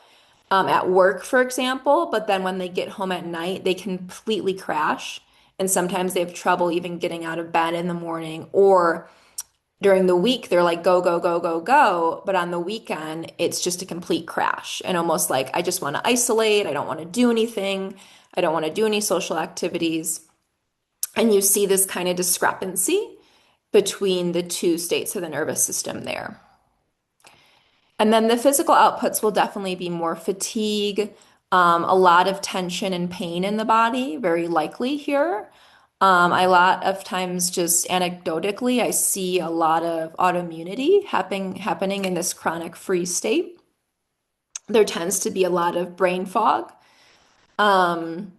A: at work, for example, but then when they get home at night, they completely crash. And sometimes they have trouble even getting out of bed in the morning, or during the week, they're like go, go, go, go, go. But on the weekend, it's just a complete crash and almost like I just want to isolate. I don't want to do anything. I don't want to do any social activities. And you see this kind of discrepancy between the two states of the nervous system there. And then the physical outputs will definitely be more fatigue, a lot of tension and pain in the body, very likely here. A lot of times, just anecdotally, I see a lot of autoimmunity happening in this chronic freeze state. There tends to be a lot of brain fog, um,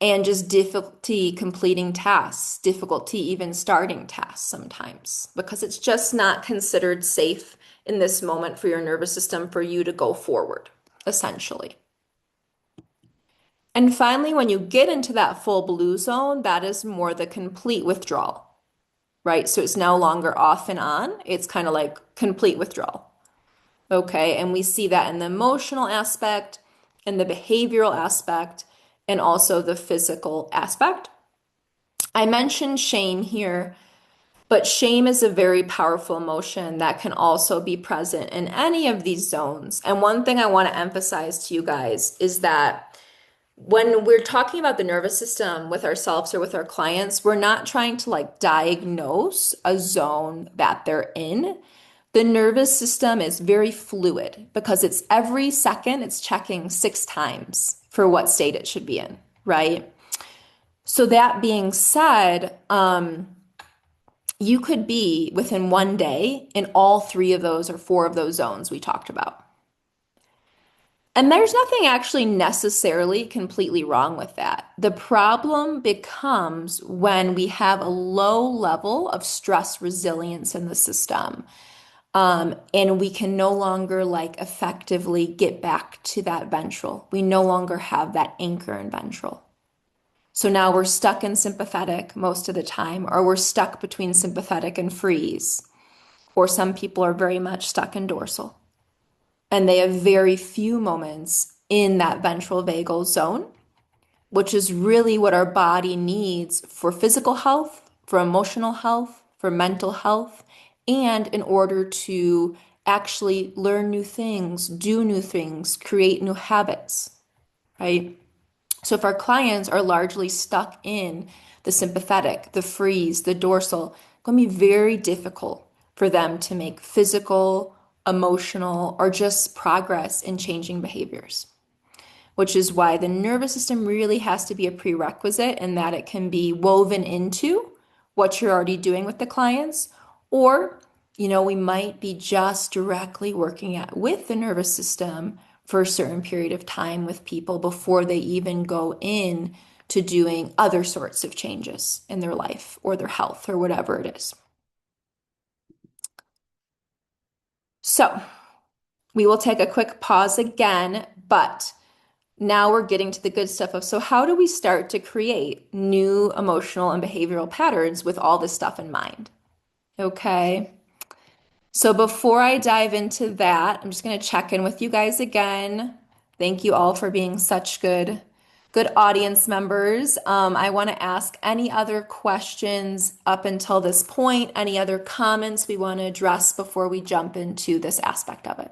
A: and just difficulty completing tasks, difficulty even starting tasks sometimes, because it's just not considered safe in this moment for your nervous system for you to go forward, essentially. And finally, when you get into that full blue zone, that is more the complete withdrawal, right? So it's no longer off and on. It's kind of like complete withdrawal. Okay. And we see that in the emotional aspect, in the behavioral aspect, and also the physical aspect. I mentioned shame here, but shame is a very powerful emotion that can also be present in any of these zones. And one thing I want to emphasize to you guys is that when we're talking about the nervous system with ourselves or with our clients, we're not trying to like diagnose a zone that they're in. The nervous system is very fluid because it's every second it's checking 6 times for what state it should be in, right? So that being said, you could be within one day in all three of those or four of those zones we talked about. And there's nothing actually necessarily completely wrong with that. The problem becomes when we have a low level of stress resilience in the system. And we can no longer like effectively get back to that ventral. We no longer have that anchor in ventral. So now we're stuck in sympathetic most of the time, or we're stuck between sympathetic and freeze, or some people are very much stuck in dorsal. And they have very few moments in that ventral vagal zone, which is really what our body needs for physical health, for emotional health, for mental health, and in order to actually learn new things, do new things, create new habits, right? So if our clients are largely stuck in the sympathetic, the freeze, the dorsal, it's going to be very difficult for them to make physical, emotional, or just progress in changing behaviors, which is why the nervous system really has to be a prerequisite in that it can be woven into what you're already doing with the clients, or we might be just directly working with the nervous system for a certain period of time with people before they even go in to doing other sorts of changes in their life or their health or whatever it is. So we will take a quick pause again, but now we're getting to the good stuff of, so how do we start to create new emotional and behavioral patterns with all this stuff in mind? Okay. So before I dive into that, I'm just going to check in with you guys again. Thank you all for being such good audience members. I want to ask any other questions up until this point, any other comments we want to address before we jump into this aspect of it.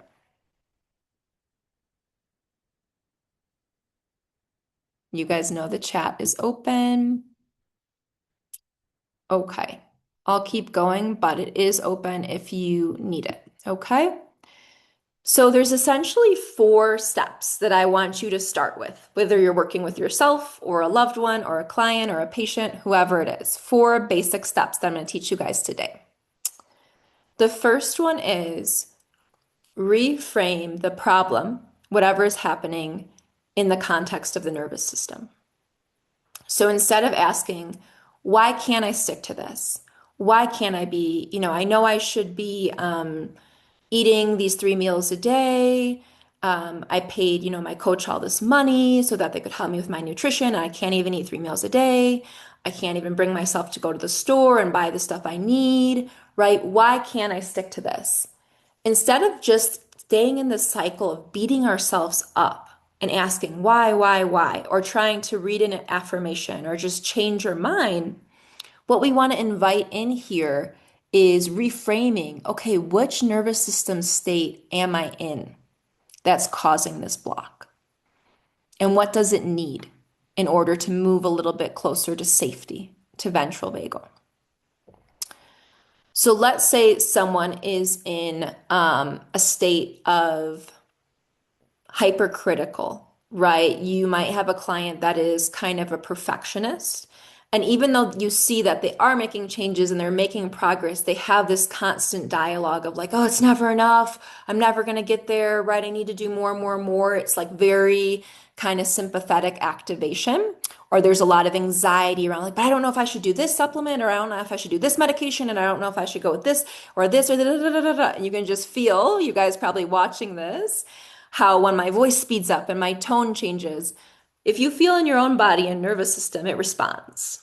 A: You guys know the chat is open. Okay. I'll keep going, but it is open if you need it. Okay. So there's essentially four steps that I want you to start with, whether you're working with yourself or a loved one or a client or a patient, whoever it is. Four basic steps that I'm going to teach you guys today. The first one is reframe the problem, whatever is happening, in the context of the nervous system. So instead of asking, why can't I stick to this? Why can't I be, I know I should be eating these 3 meals a day. I paid, my coach all this money so that they could help me with my nutrition. And I can't even eat 3 meals a day. I can't even bring myself to go to the store and buy the stuff I need, right? Why can't I stick to this? Instead of just staying in the cycle of beating ourselves up and asking why, or trying to read an affirmation or just change your mind, what we want to invite in here is reframing, okay, which nervous system state am I in that's causing this block? And what does it need in order to move a little bit closer to safety, to ventral vagal? So let's say someone is in a state of hypercritical, right? You might have a client that is kind of a perfectionist. And even though you see that they are making changes and they're making progress, they have this constant dialogue of like, oh, it's never enough. I'm never going to get there, right? I need to do more and more and more. It's like very kind of sympathetic activation. Or there's a lot of anxiety around like, but I don't know if I should do this supplement, or I don't know if I should do this medication, and I don't know if I should go with this or this or da da da da da. Da. And you can just feel, you guys probably watching this, how when my voice speeds up and my tone changes, if you feel in your own body and nervous system, it responds,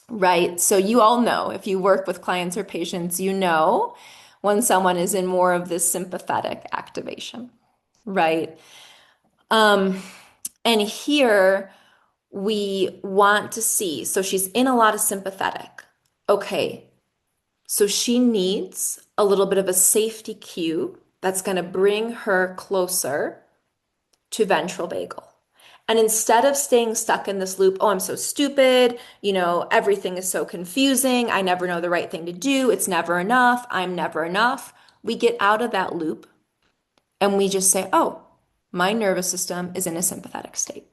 A: right? So you all know, if you work with clients or patients, you know when someone is in more of this sympathetic activation, right? Um, and here we want to see, so she's in a lot of sympathetic. Okay, so she needs a little bit of a safety cue that's going to bring her closer to ventral vagal. And instead of staying stuck in this loop, oh, I'm so stupid, everything is so confusing, I never know the right thing to do, it's never enough, I'm never enough, we get out of that loop and we just say, oh, my nervous system is in a sympathetic state.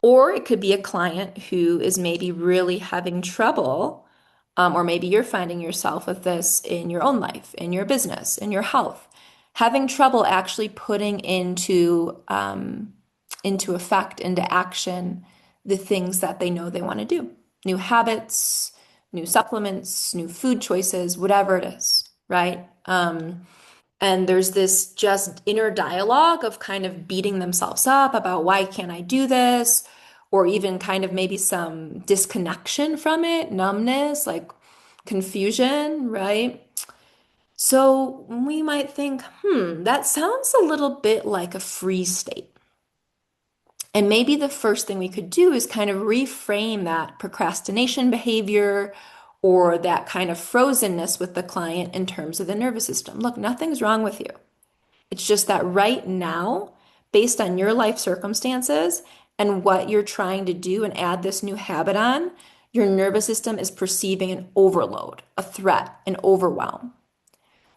A: Or it could be a client who is maybe really having trouble, or maybe you're finding yourself with this in your own life, in your business, in your health, having trouble actually putting into effect, into action, the things that they know they want to do. New habits, new supplements, new food choices, whatever it is, right? And there's this just inner dialogue of kind of beating themselves up about why can't I do this? Or even kind of maybe some disconnection from it, numbness, like confusion, right? So we might think, that sounds a little bit like a freeze state. And maybe the first thing we could do is kind of reframe that procrastination behavior or that kind of frozenness with the client in terms of the nervous system. Look, nothing's wrong with you. It's just that right now, based on your life circumstances and what you're trying to do and add this new habit on, your nervous system is perceiving an overload, a threat, an overwhelm.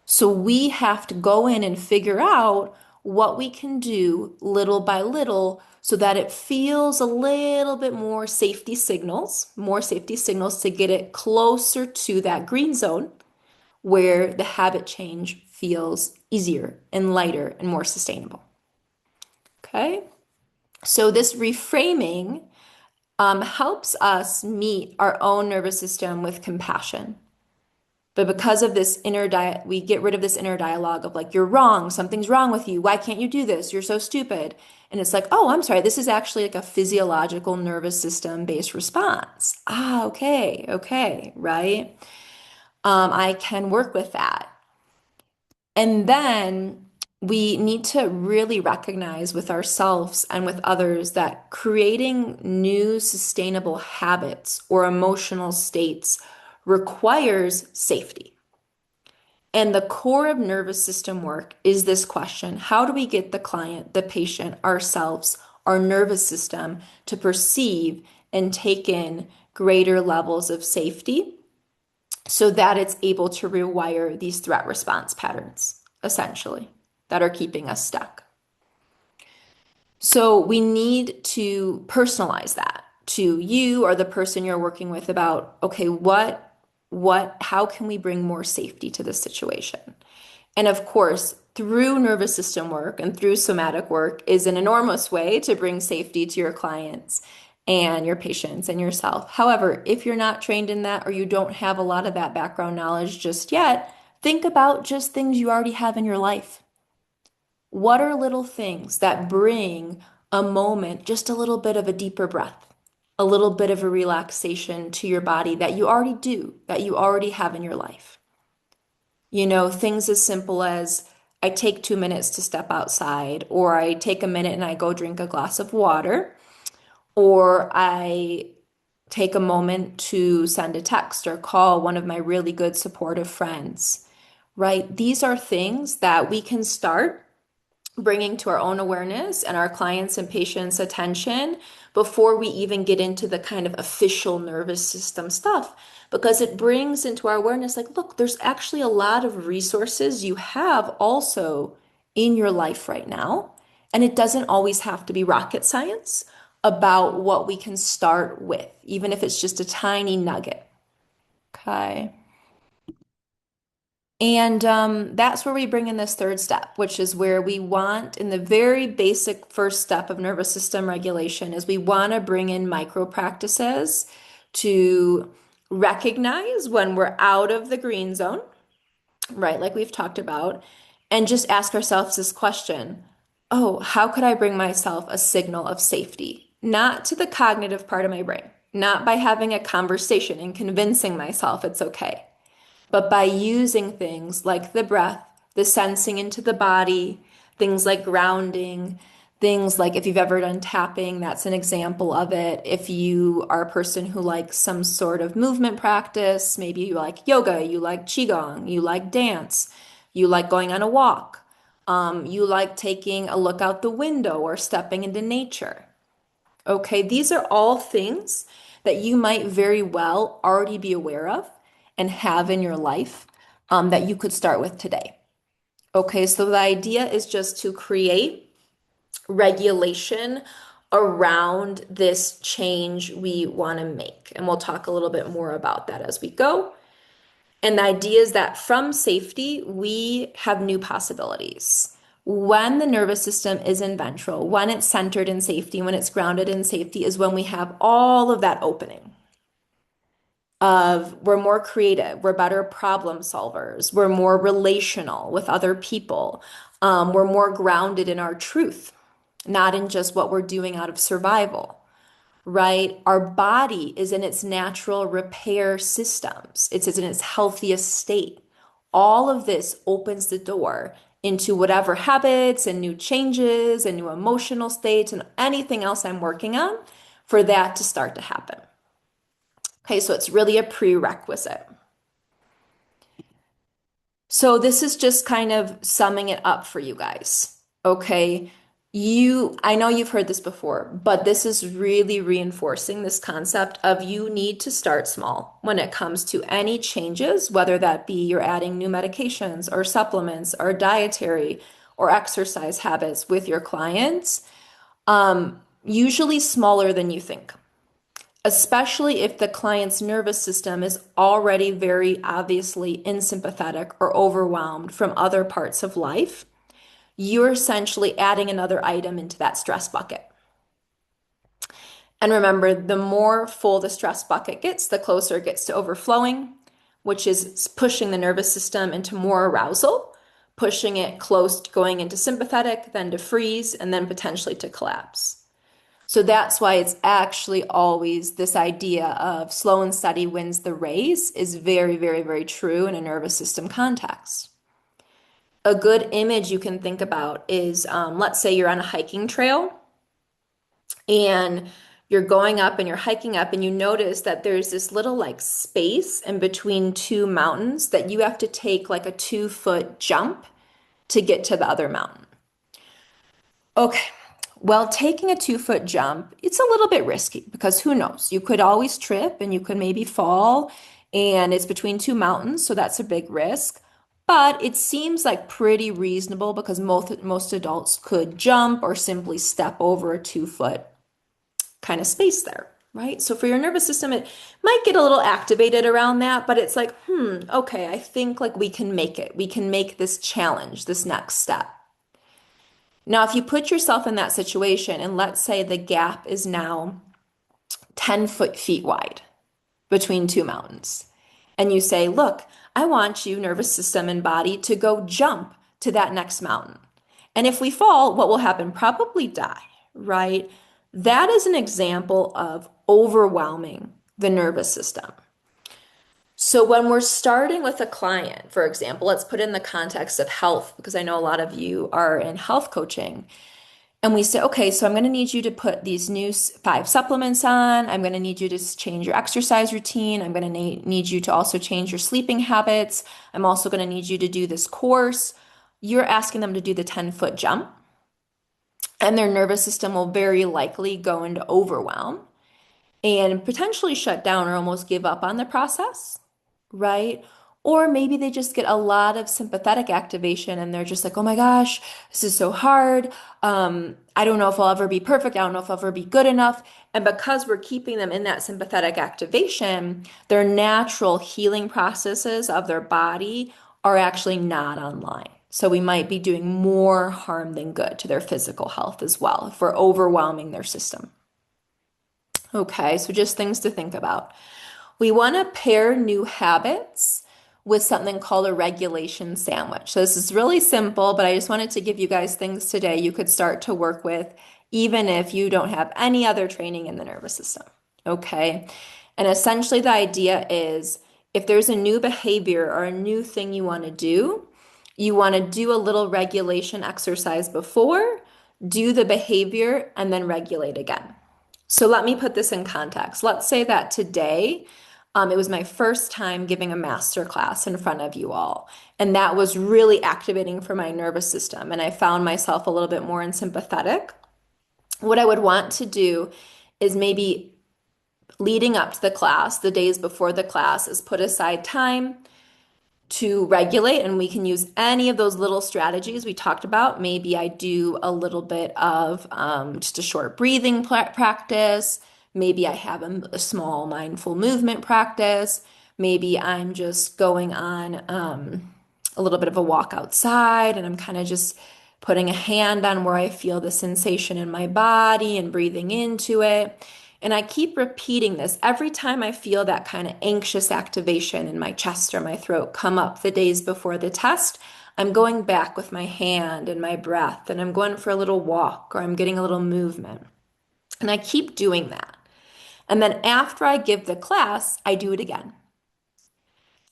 A: So we have to go in and figure out what we can do little by little so that it feels a little bit more safety signals to get it closer to that green zone where the habit change feels easier and lighter and more sustainable. Okay? So this reframing helps us meet our own nervous system with compassion. But because of this we get rid of this inner dialogue of like, you're wrong, something's wrong with you, why can't you do this? You're so stupid. And it's like, oh, I'm sorry, this is actually like a physiological nervous system based response. Ah, okay, right? I can work with that. And then we need to really recognize with ourselves and with others that creating new sustainable habits or emotional states requires safety. And the core of nervous system work is this question: how do we get the client, the patient, ourselves, our nervous system to perceive and take in greater levels of safety so that it's able to rewire these threat response patterns, essentially, that are keeping us stuck. So we need to personalize that to you or the person you're working with about, okay, how can we bring more safety to this situation? And of course, through nervous system work and through somatic work is an enormous way to bring safety to your clients and your patients and yourself. However, if you're not trained in that or you don't have a lot of that background knowledge just yet, think about just things you already have in your life. What are little things that bring a moment, just a little bit of a deeper breath, a little bit of a relaxation to your body that you already do, that you already have in your life? Things as simple as I take 2 minutes to step outside, or I take a minute and I go drink a glass of water, or I take a moment to send a text or call one of my really good supportive friends, right? These are things that we can start bringing to our own awareness and our clients' and patients' attention before we even get into the kind of official nervous system stuff, because it brings into our awareness like, look, there's actually a lot of resources you have also in your life right now. And it doesn't always have to be rocket science about what we can start with, even if it's just a tiny nugget. Okay. And that's where we bring in this third step, which is where we want, in the very basic first step of nervous system regulation, is we want to bring in micro practices to recognize when we're out of the green zone, right? Like we've talked about, and just ask ourselves this question: oh, how could I bring myself a signal of safety? Not to the cognitive part of my brain, not by having a conversation and convincing myself it's okay, but by using things like the breath, the sensing into the body, things like grounding, things like if you've ever done tapping, that's an example of it. If you are a person who likes some sort of movement practice, maybe you like yoga, you like qigong, you like dance, you like going on a walk, you like taking a look out the window or stepping into nature. Okay, these are all things that you might very well already be aware of and have in your life, that you could start with today. Okay, so the idea is just to create regulation around this change we want to make. And we'll talk a little bit more about that as we go. And the idea is that from safety, we have new possibilities. When the nervous system is in ventral, when it's centered in safety, when it's grounded in safety, is when we have all of that opening of we're more creative, we're better problem solvers, we're more relational with other people, we're more grounded in our truth, not in just what we're doing out of survival, right? Our body is in its natural repair systems. It's in its healthiest state. All of this opens the door into whatever habits and new changes and new emotional states and anything else I'm working on for that to start to happen. Okay, so it's really a prerequisite. So this is just kind of summing it up for you guys. Okay. I know you've heard this before, but this is really reinforcing this concept of you need to start small when it comes to any changes, whether that be you're adding new medications or supplements or dietary or exercise habits with your clients, usually smaller than you think, especially if the client's nervous system is already very obviously insympathetic or overwhelmed from other parts of life. You're essentially adding another item into that stress bucket. And remember, the more full the stress bucket gets, the closer it gets to overflowing, which is pushing the nervous system into more arousal, pushing it close to going into sympathetic, then to freeze, and then potentially to collapse. So that's why it's actually always this idea of slow and steady wins the race is very, very, very true in a nervous system context. A good image you can think about is, let's say you're on a hiking trail and you're going up and you're hiking up and you notice that there's this little like space in between two mountains that you have to take like a 2-foot jump to get to the other mountain. Okay. Well, taking a 2-foot jump, it's a little bit risky because who knows? You could always trip and you could maybe fall and it's between two mountains, so that's a big risk. But it seems like pretty reasonable because most adults could jump or simply step over a 2 foot kind of space there, right? So for your nervous system, it might get a little activated around that, but it's like, okay, I think like we can make it. We can make this challenge, this next step. Now, if you put yourself in that situation, and let's say the gap is now 10 feet wide between two mountains, and you say, look, I want you, nervous system and body, to go jump to that next mountain. And if we fall, what will happen? Probably die, right? That is an example of overwhelming the nervous system. So when we're starting with a client, for example, let's put in the context of health, because I know a lot of you are in health coaching. And we say, okay, so I'm going to need you to put these new 5 supplements on. I'm going to need you to change your exercise routine. I'm going to need you to also change your sleeping habits. I'm also going to need you to do this course. You're asking them to do the 10-foot jump, and their nervous system will very likely go into overwhelm and potentially shut down or almost give up on the process, right? Or maybe they just get a lot of sympathetic activation and they're just like, oh my gosh, this is so hard. I don't know if I'll ever be perfect. I don't know if I'll ever be good enough. And because we're keeping them in that sympathetic activation, their natural healing processes of their body are actually not online. So we might be doing more harm than good to their physical health as well if we're overwhelming their system. Okay, so just things to think about. We want to pair new habits with something called a regulation sandwich. So this is really simple, but I just wanted to give you guys things today you could start to work with, even if you don't have any other training in the nervous system. Okay, and essentially the idea is if there's a new behavior or a new thing you want to do a little regulation exercise before, do the behavior, and then regulate again. So let me put this in context. Let's say that today, it was my first time giving a master class in front of you all. And that was really activating for my nervous system. And I found myself a little bit more in sympathetic. What I would want to do is maybe leading up to the class, the days before the class, is put aside time to regulate, and we can use any of those little strategies we talked about. Maybe I do a little bit of just a short breathing practice. Maybe I have a small mindful movement practice. Maybe I'm just going on a little bit of a walk outside and I'm kind of just putting a hand on where I feel the sensation in my body and breathing into it. And I keep repeating this every time I feel that kind of anxious activation in my chest or my throat come up the days before the test. I'm going back with my hand and my breath, and I'm going for a little walk or I'm getting a little movement. And I keep doing that. And then after I give the class, I do it again.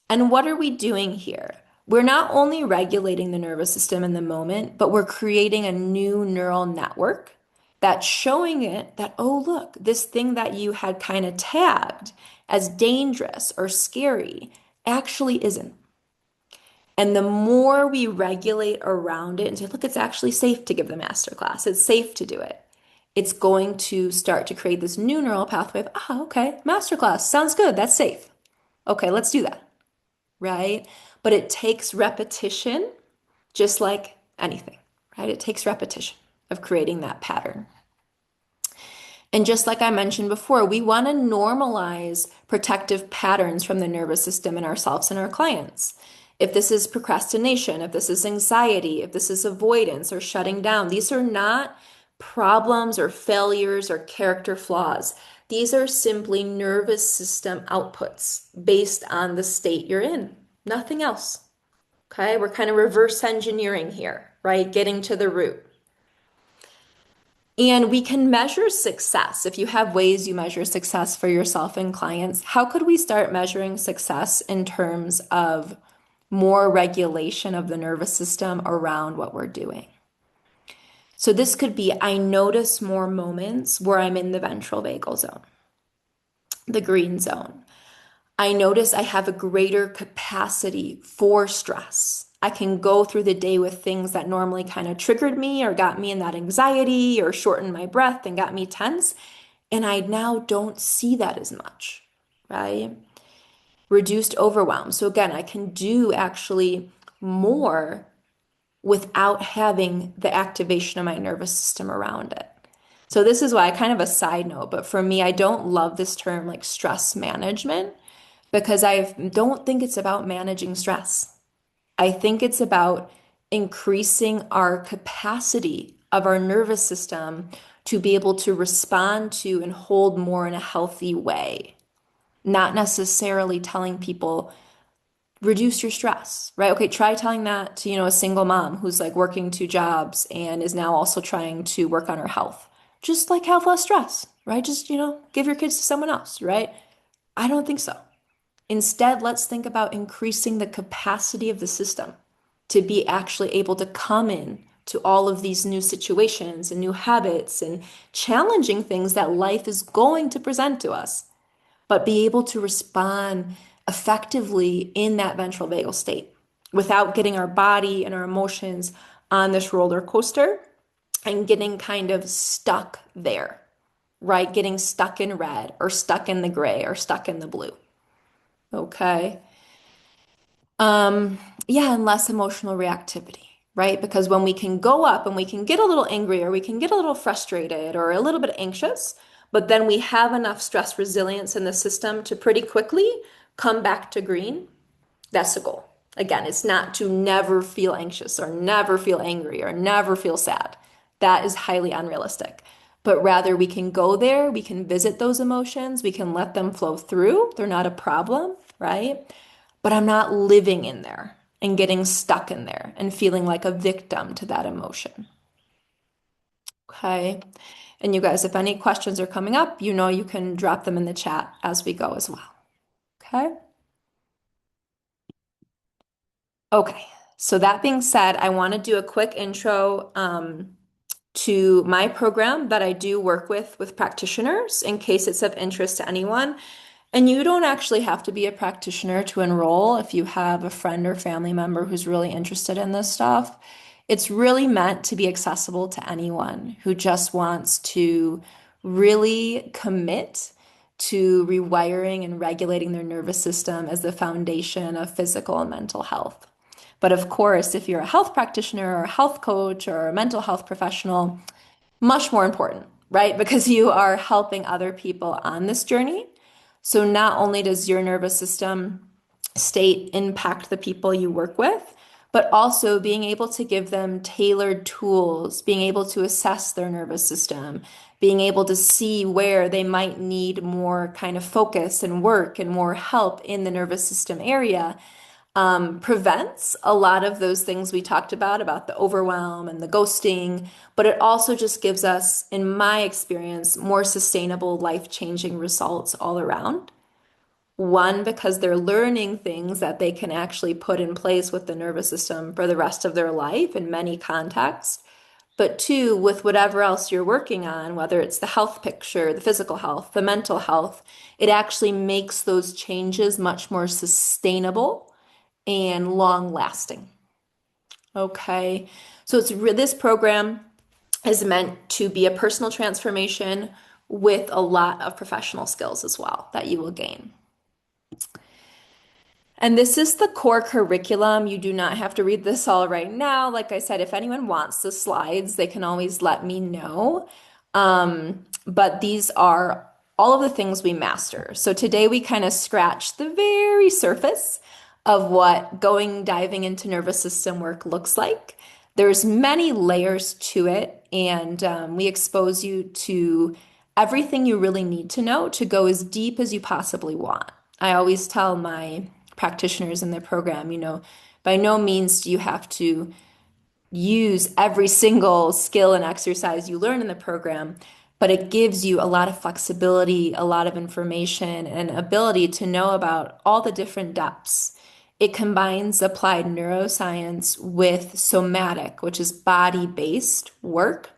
A: And what are we doing here? We're not only regulating the nervous system in the moment, but we're creating a new neural network that's showing it that, oh, look, this thing that you had kind of tagged as dangerous or scary actually isn't. And the more we regulate around it and say, look, it's actually safe to give the master class, it's safe to do it, it's going to start to create this new neural pathway of, okay, master class, sounds good, that's safe. Okay, let's do that, right? But it takes repetition, just like anything, right? It takes repetition of creating that pattern. And just like I mentioned before, we want to normalize protective patterns from the nervous system in ourselves and our clients. If this is procrastination, if this is anxiety, if this is avoidance or shutting down, these are not problems or failures or character flaws. These are simply nervous system outputs based on the state you're in, nothing else. Okay, we're kind of reverse engineering here, right? Getting to the root. And we can measure success. If you have ways you measure success for yourself and clients, how could we start measuring success in terms of more regulation of the nervous system around what we're doing? So this could be, I notice more moments where I'm in the ventral vagal zone, the green zone. I notice I have a greater capacity for stress. I can go through the day with things that normally kind of triggered me or got me in that anxiety or shortened my breath and got me tense. And I now don't see that as much, right? reduced overwhelm. So again, I can do actually more without having the activation of my nervous system around it. So this is why, kind of a side note, but for me, I don't love this term like stress management because I don't think it's about managing stress. I think it's about increasing our capacity of our nervous system to be able to respond to and hold more in a healthy way, not necessarily telling people reduce your stress, right? Okay, try telling that to, a single mom who's like working two jobs and is now also trying to work on her health. Just like have less stress, right? Just, give your kids to someone else, right? I don't think so. Instead, let's think about increasing the capacity of the system to be actually able to come in to all of these new situations and new habits and challenging things that life is going to present to us, but be able to respond effectively in that ventral vagal state without getting our body and our emotions on this roller coaster and getting kind of stuck there, right? Getting stuck in red or stuck in the gray or stuck in the blue. Okay. Um, yeah, and less emotional reactivity, right? Because when we can go up and we can get a little angry or we can get a little frustrated or a little bit anxious, but then we have enough stress resilience in the system to pretty quickly come back to green. That's the goal. Again, it's not to never feel anxious or never feel angry or never feel sad. That is highly unrealistic. But rather, we can go there, we can visit those emotions, we can let them flow through. They're not a problem, right? But I'm not living in there and getting stuck in there and feeling like a victim to that emotion. Okay. And you guys, if any questions are coming up, you can drop them in the chat as we go as well. Okay. Okay. So that being said, I want to do a quick intro to my program that I do work with practitioners in case it's of interest to anyone. And you don't actually have to be a practitioner to enroll if you have a friend or family member who's really interested in this stuff. It's really meant to be accessible to anyone who just wants to really commit to rewiring and regulating their nervous system as the foundation of physical and mental health. But of course, if you're a health practitioner or a health coach or a mental health professional, much more important, right? Because you are helping other people on this journey. So not only does your nervous system state impact the people you work with, but also being able to give them tailored tools, being able to assess their nervous system, being able to see where they might need more kind of focus and work and more help in the nervous system area prevents a lot of those things we talked about the overwhelm and the ghosting, but it also just gives us, in my experience, more sustainable, life-changing results all around. One, because they're learning things that they can actually put in place with the nervous system for the rest of their life in many contexts. But two, with whatever else you're working on, whether it's the health picture, the physical health, the mental health, it actually makes those changes much more sustainable and long lasting. Okay. So this program is meant to be a personal transformation with a lot of professional skills as well that you will gain. And this is the core curriculum. You do not have to read this all right now. Like I said, if anyone wants the slides, they can always let me know. But these are all of the things we master. So today we kind of scratched the very surface of what diving into nervous system work looks like. There's many layers to it, and we expose you to everything you really need to know to go as deep as you possibly want. I always tell my practitioners in the program, by no means do you have to use every single skill and exercise you learn in the program, but it gives you a lot of flexibility, a lot of information, and ability to know about all the different depths. It combines applied neuroscience with somatic, which is body-based work.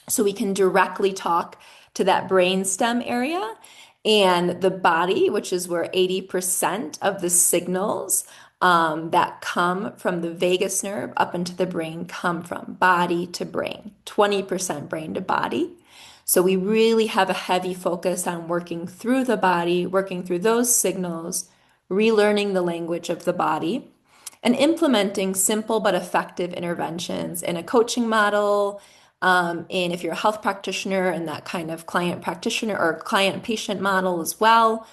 A: So we can directly talk to that brainstem area and the body, which is where 80% of the signals that come from the vagus nerve up into the brain come from body to brain, 20% brain to body. So we really have a heavy focus on working through the body, working through those signals, relearning the language of the body, and implementing simple but effective interventions in a coaching model. And if you're a health practitioner, and that kind of client practitioner or client patient model as well.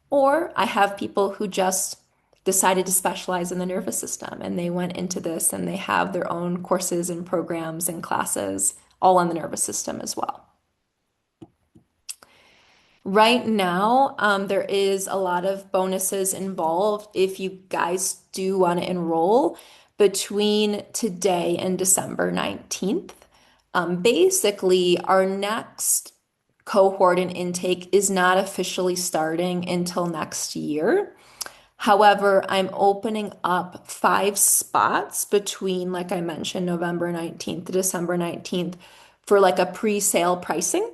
A: Or I have people who just decided to specialize in the nervous system and they went into this and they have their own courses and programs and classes all on the nervous system as well. Right now, there is a lot of bonuses involved if you guys do want to enroll between today and December 19th. Basically, our next cohort and intake is not officially starting until next year. However, I'm opening up 5 spots between, like I mentioned, November 19th to December 19th for like a pre-sale pricing.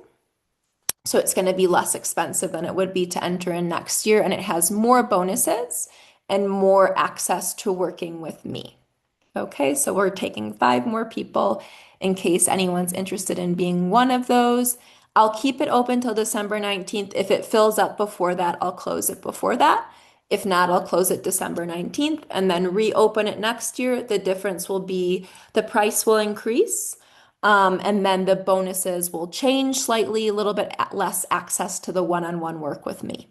A: So it's going to be less expensive than it would be to enter in next year, and it has more bonuses and more access to working with me. Okay, so we're taking 5 more people in case anyone's interested in being one of those. I'll keep it open till December 19th. If it fills up before that, I'll close it before that. If not, I'll close it December 19th and then reopen it next year. The difference will be the price will increase. And then the bonuses will change slightly, a little bit less access to the one-on-one work with me.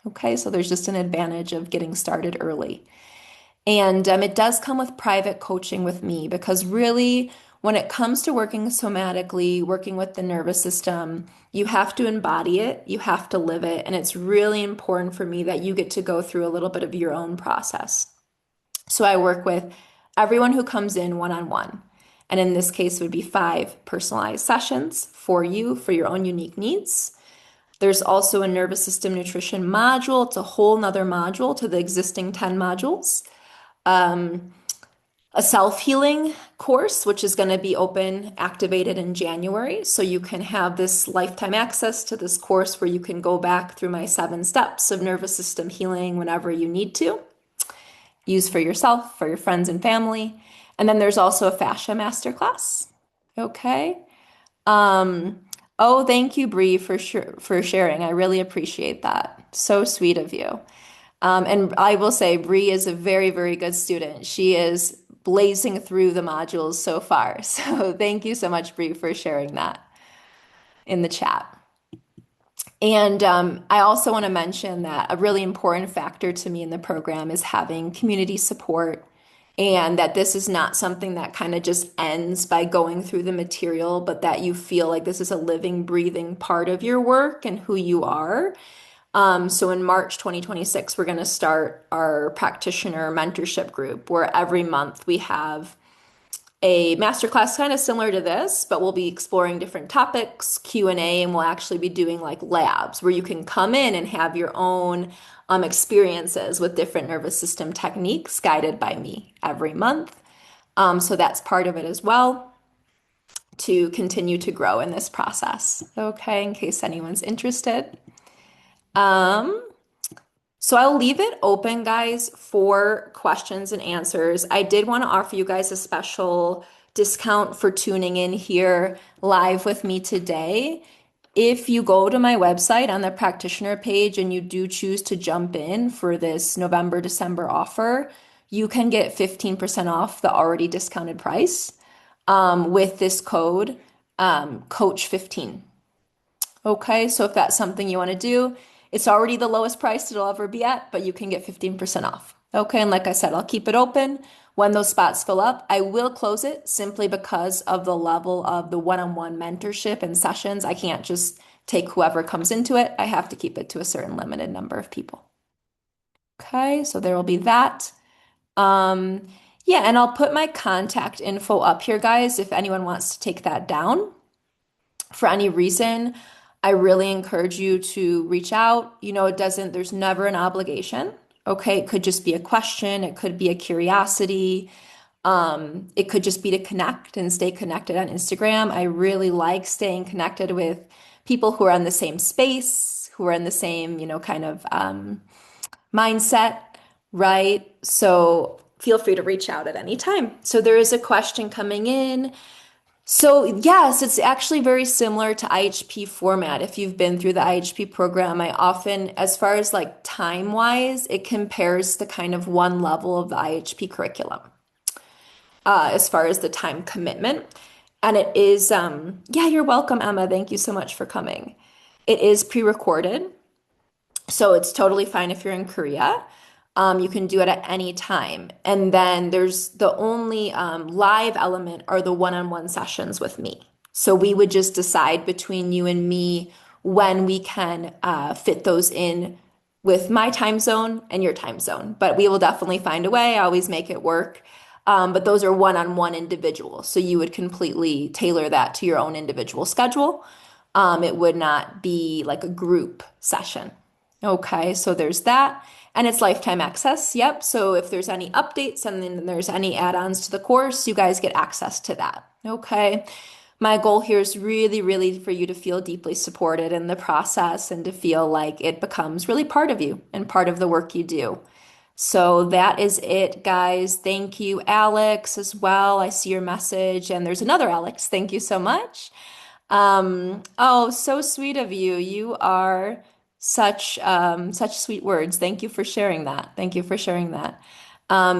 A: Okay, so there's just an advantage of getting started early. And it does come with private coaching with me because really, when it comes to working somatically, working with the nervous system, you have to embody it, you have to live it, and it's really important for me that you get to go through a little bit of your own process. So I work with everyone who comes in one-on-one. And in this case, it would be 5 personalized sessions for you, for your own unique needs. There's also a nervous system nutrition module. It's a whole nother module to the existing 10 modules. A self-healing course, which is going to be open, activated in January. So you can have this lifetime access to this course where you can go back through my 7 steps of nervous system healing whenever you need to. Use for yourself, for your friends and family. And then there's also a fascia masterclass. Okay. Oh, thank you, Bree, for sharing. I really appreciate that. So sweet of you. And I will say, Bree is a very, very good student. She is blazing through the modules so far. So thank you so much, Bree, for sharing that in the chat. And I also want to mention that a really important factor to me in the program is having community support, and that this is not something that kind of just ends by going through the material, but that you feel like this is a living, breathing part of your work and who you are. So in March 2026, we're going to start our practitioner mentorship group where every month we have a masterclass kind of similar to this, but we'll be exploring different topics, Q&A, and we'll actually be doing like labs where you can come in and have your own experiences with different nervous system techniques guided by me every month. So that's part of it as well to continue to grow in this process. Okay, in case anyone's interested. So I'll leave it open, guys, for questions and answers. I did want to offer you guys a special discount for tuning in here live with me today. If you go to my website on the practitioner page and you do choose to jump in for this November, December offer, you can get 15% off the already discounted price with this code, Coach15. Okay, so if that's something you want to do, it's already the lowest price it'll ever be at, but you can get 15% off. Okay, and like I said, I'll keep it open. When those spots fill up, I will close it simply because of the level of the one-on-one mentorship and sessions. I can't just take whoever comes into it. I have to keep it to a certain limited number of people. Okay, so there will be that. Yeah, and I'll put my contact info up here, guys, if anyone wants to take that down. For any reason, I really encourage you to reach out. You know, there's never an obligation. Okay, it could just be a question, it could be a curiosity. It could just be to connect and stay connected on Instagram. I really like staying connected with people who are in the same space, who are in the same, kind of mindset, right? So feel free to reach out at any time. So there is a question coming in. So, yes, it's actually very similar to IHP format. If you've been through the IHP program, I often, as far as like time wise, it compares to kind of one level of the IHP curriculum, as far as the time commitment. And it is, yeah, you're welcome, Emma. Thank you so much for coming. It is pre-recorded. So it's totally fine if you're in Korea. You can do it at any time. And then there's the only live element are the one-on-one sessions with me. So we would just decide between you and me when we can fit those in with my time zone and your time zone. But we will definitely find a way, always make it work. But those are one-on-one individuals. So you would completely tailor that to your own individual schedule. It would not be like a group session. Okay, so there's that. And it's lifetime access. Yep. So if there's any updates and then there's any add-ons to the course, you guys get access to that. Okay. My goal here is really, really for you to feel deeply supported in the process and to feel like it becomes really part of you and part of the work you do. So that is it, guys. Thank you, Alex, as well. I see your message, and there's another Alex. Thank you so much. Oh, so sweet of you. You are such sweet words. Thank you for sharing that. Thank you for sharing that.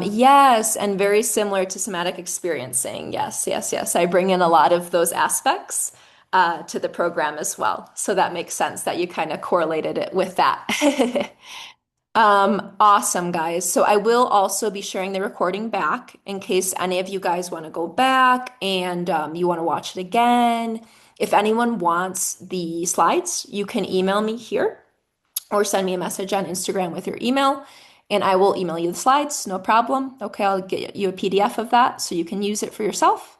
A: Yes, and very similar to somatic experiencing. Yes, yes, yes. I bring in a lot of those aspects to the program as well. So that makes sense that you kind of correlated it with that. Awesome, guys. So I will also be sharing the recording back in case any of you guys want to go back and you want to watch it again. If anyone wants the slides, you can email me here or send me a message on Instagram with your email, and I will email you the slides. No problem. Okay, I'll get you a PDF of that so you can use it for yourself.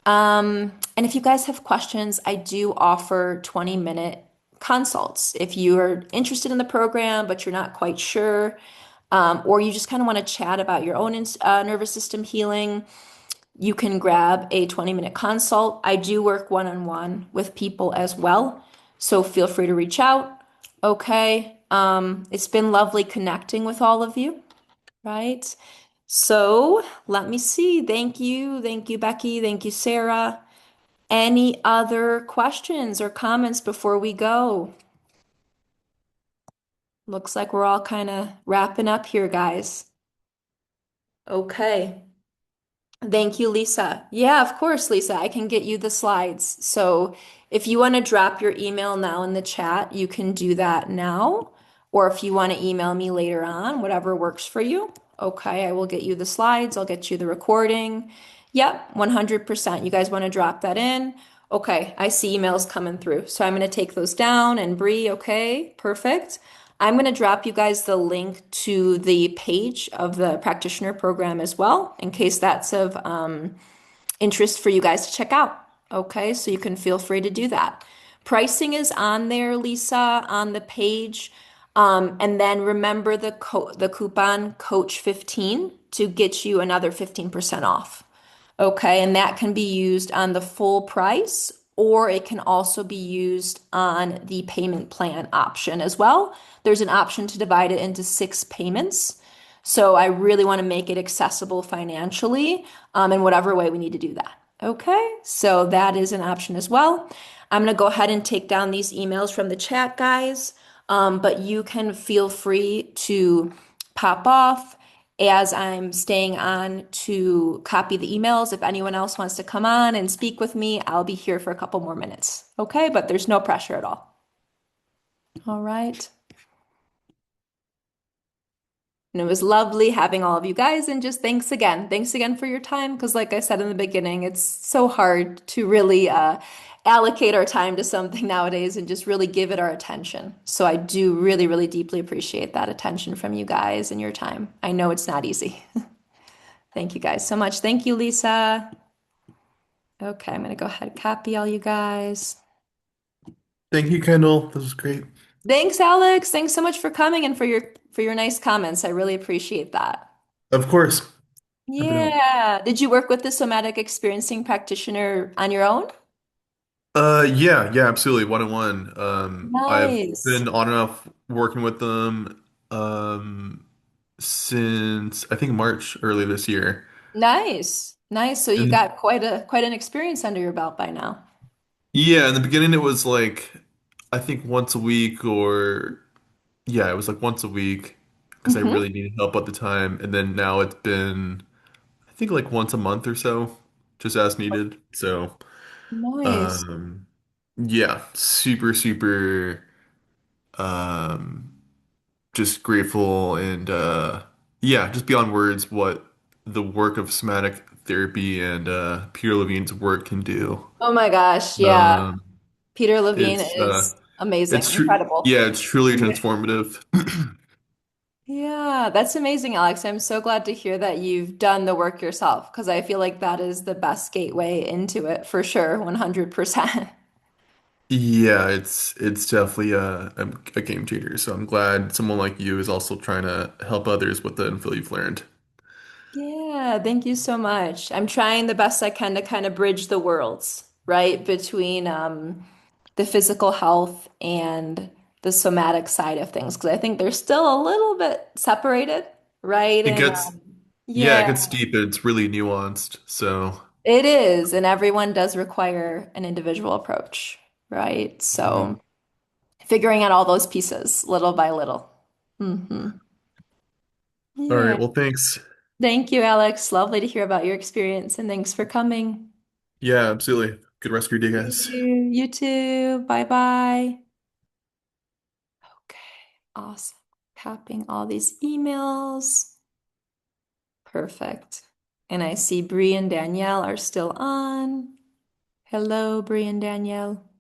A: And if you guys have questions, I do offer 20-minute consults. If you are interested in the program, but you're not quite sure, or you just kind of want to chat about your own nervous system healing, you can grab a 20-minute consult. I do work one-on-one with people as well, so feel free to reach out. Okay. It's been lovely connecting with all of you, right? So let me see. Thank you. Thank you, Becky. Thank you, Sarah. Any other questions or comments before we go? Looks like we're all kind of wrapping up here, guys. Okay. Thank you, Lisa. Yeah, of course, Lisa. I can get you the slides. So if you want to drop your email now in the chat, you can do that now. Or if you want to email me later on, whatever works for you. Okay, I will get you the slides. I'll get you the recording. Yep, 100%. You guys want to drop that in? Okay, I see emails coming through. So I'm going to take those down and Bree, okay, perfect. I'm going to drop you guys the link to the page of the practitioner program as well, in case that's of interest for you guys to check out. Okay, so you can feel free to do that. Pricing is on there, Lisa, on the page. And then remember the coupon Coach 15 to get you another 15% off. Okay, and that can be used on the full price, or it can also be used on the payment plan option as well. There's an option to divide it into 6 payments. So I really want to make it accessible financially, in whatever way we need to do that. Okay, so that is an option as well. I'm going to go ahead and take down these emails from the chat, guys, but you can feel free to pop off as I'm staying on to copy the emails. If anyone else wants to come on and speak with me, I'll be here for a couple more minutes. Okay, but there's no pressure at all. All right. And it was lovely having all of you guys, and just thanks again. Thanks again for your time, because like I said in the beginning, it's so hard to really allocate our time to something nowadays and just really give it our attention. So I do really, really deeply appreciate that attention from you guys and your time. I know it's not easy. Thank you guys so much. Thank you, Lisa. Okay, I'm gonna go ahead and copy all you guys.
B: Thank you, Kendall. This was great.
A: Thanks, Alex. Thanks so much for coming and for your nice comments. I really appreciate that.
B: Of course. Happy to help.
A: Yeah. Did you work with the somatic experiencing practitioner on your own?
B: Yeah, absolutely. One on one. I've
A: Nice.
B: been on and off working with them since I think March early this year.
A: Nice. Nice. So you
B: And
A: got quite an experience under your belt by now.
B: yeah, in the beginning it was like I think once a week or yeah, it was like once a week because I
A: Hmm.
B: really needed help at the time. And then now it's been I think like once a month or so, just as needed. So
A: Nice.
B: um yeah, super super um just grateful and yeah, just beyond words what the work of somatic therapy and Peter Levine's work can do.
A: Oh my gosh. Yeah.
B: Um
A: Peter Levine
B: it's
A: is amazing,
B: it's true
A: incredible.
B: yeah, it's truly transformative.
A: Yeah, that's amazing, Alex. I'm so glad to hear that you've done the work yourself because I feel like that is the best gateway into it for sure, 100%.
B: Yeah, it's definitely a game changer. So I'm glad someone like you is also trying to help others with the info you've learned.
A: Yeah, thank you so much. I'm trying the best I can to kind of bridge the worlds, right, between the physical health and the somatic side of things, because I think they're still a little bit separated, right?
B: It
A: And
B: gets yeah, it
A: yeah,
B: gets deep. It's really nuanced. So
A: it is, and everyone does require an individual approach, right?
B: mhm.
A: So figuring out all those pieces little by little. Hmm.
B: All
A: Yeah.
B: right, well, thanks.
A: Thank you, Alex. Lovely to hear about your experience, and thanks for coming.
B: Yeah, absolutely. Good rest of your day, guys.
A: You too. Bye bye. Okay, awesome. Tapping all these emails. Perfect. And I see Bree and Danielle are still on. Hello, Bree and Danielle.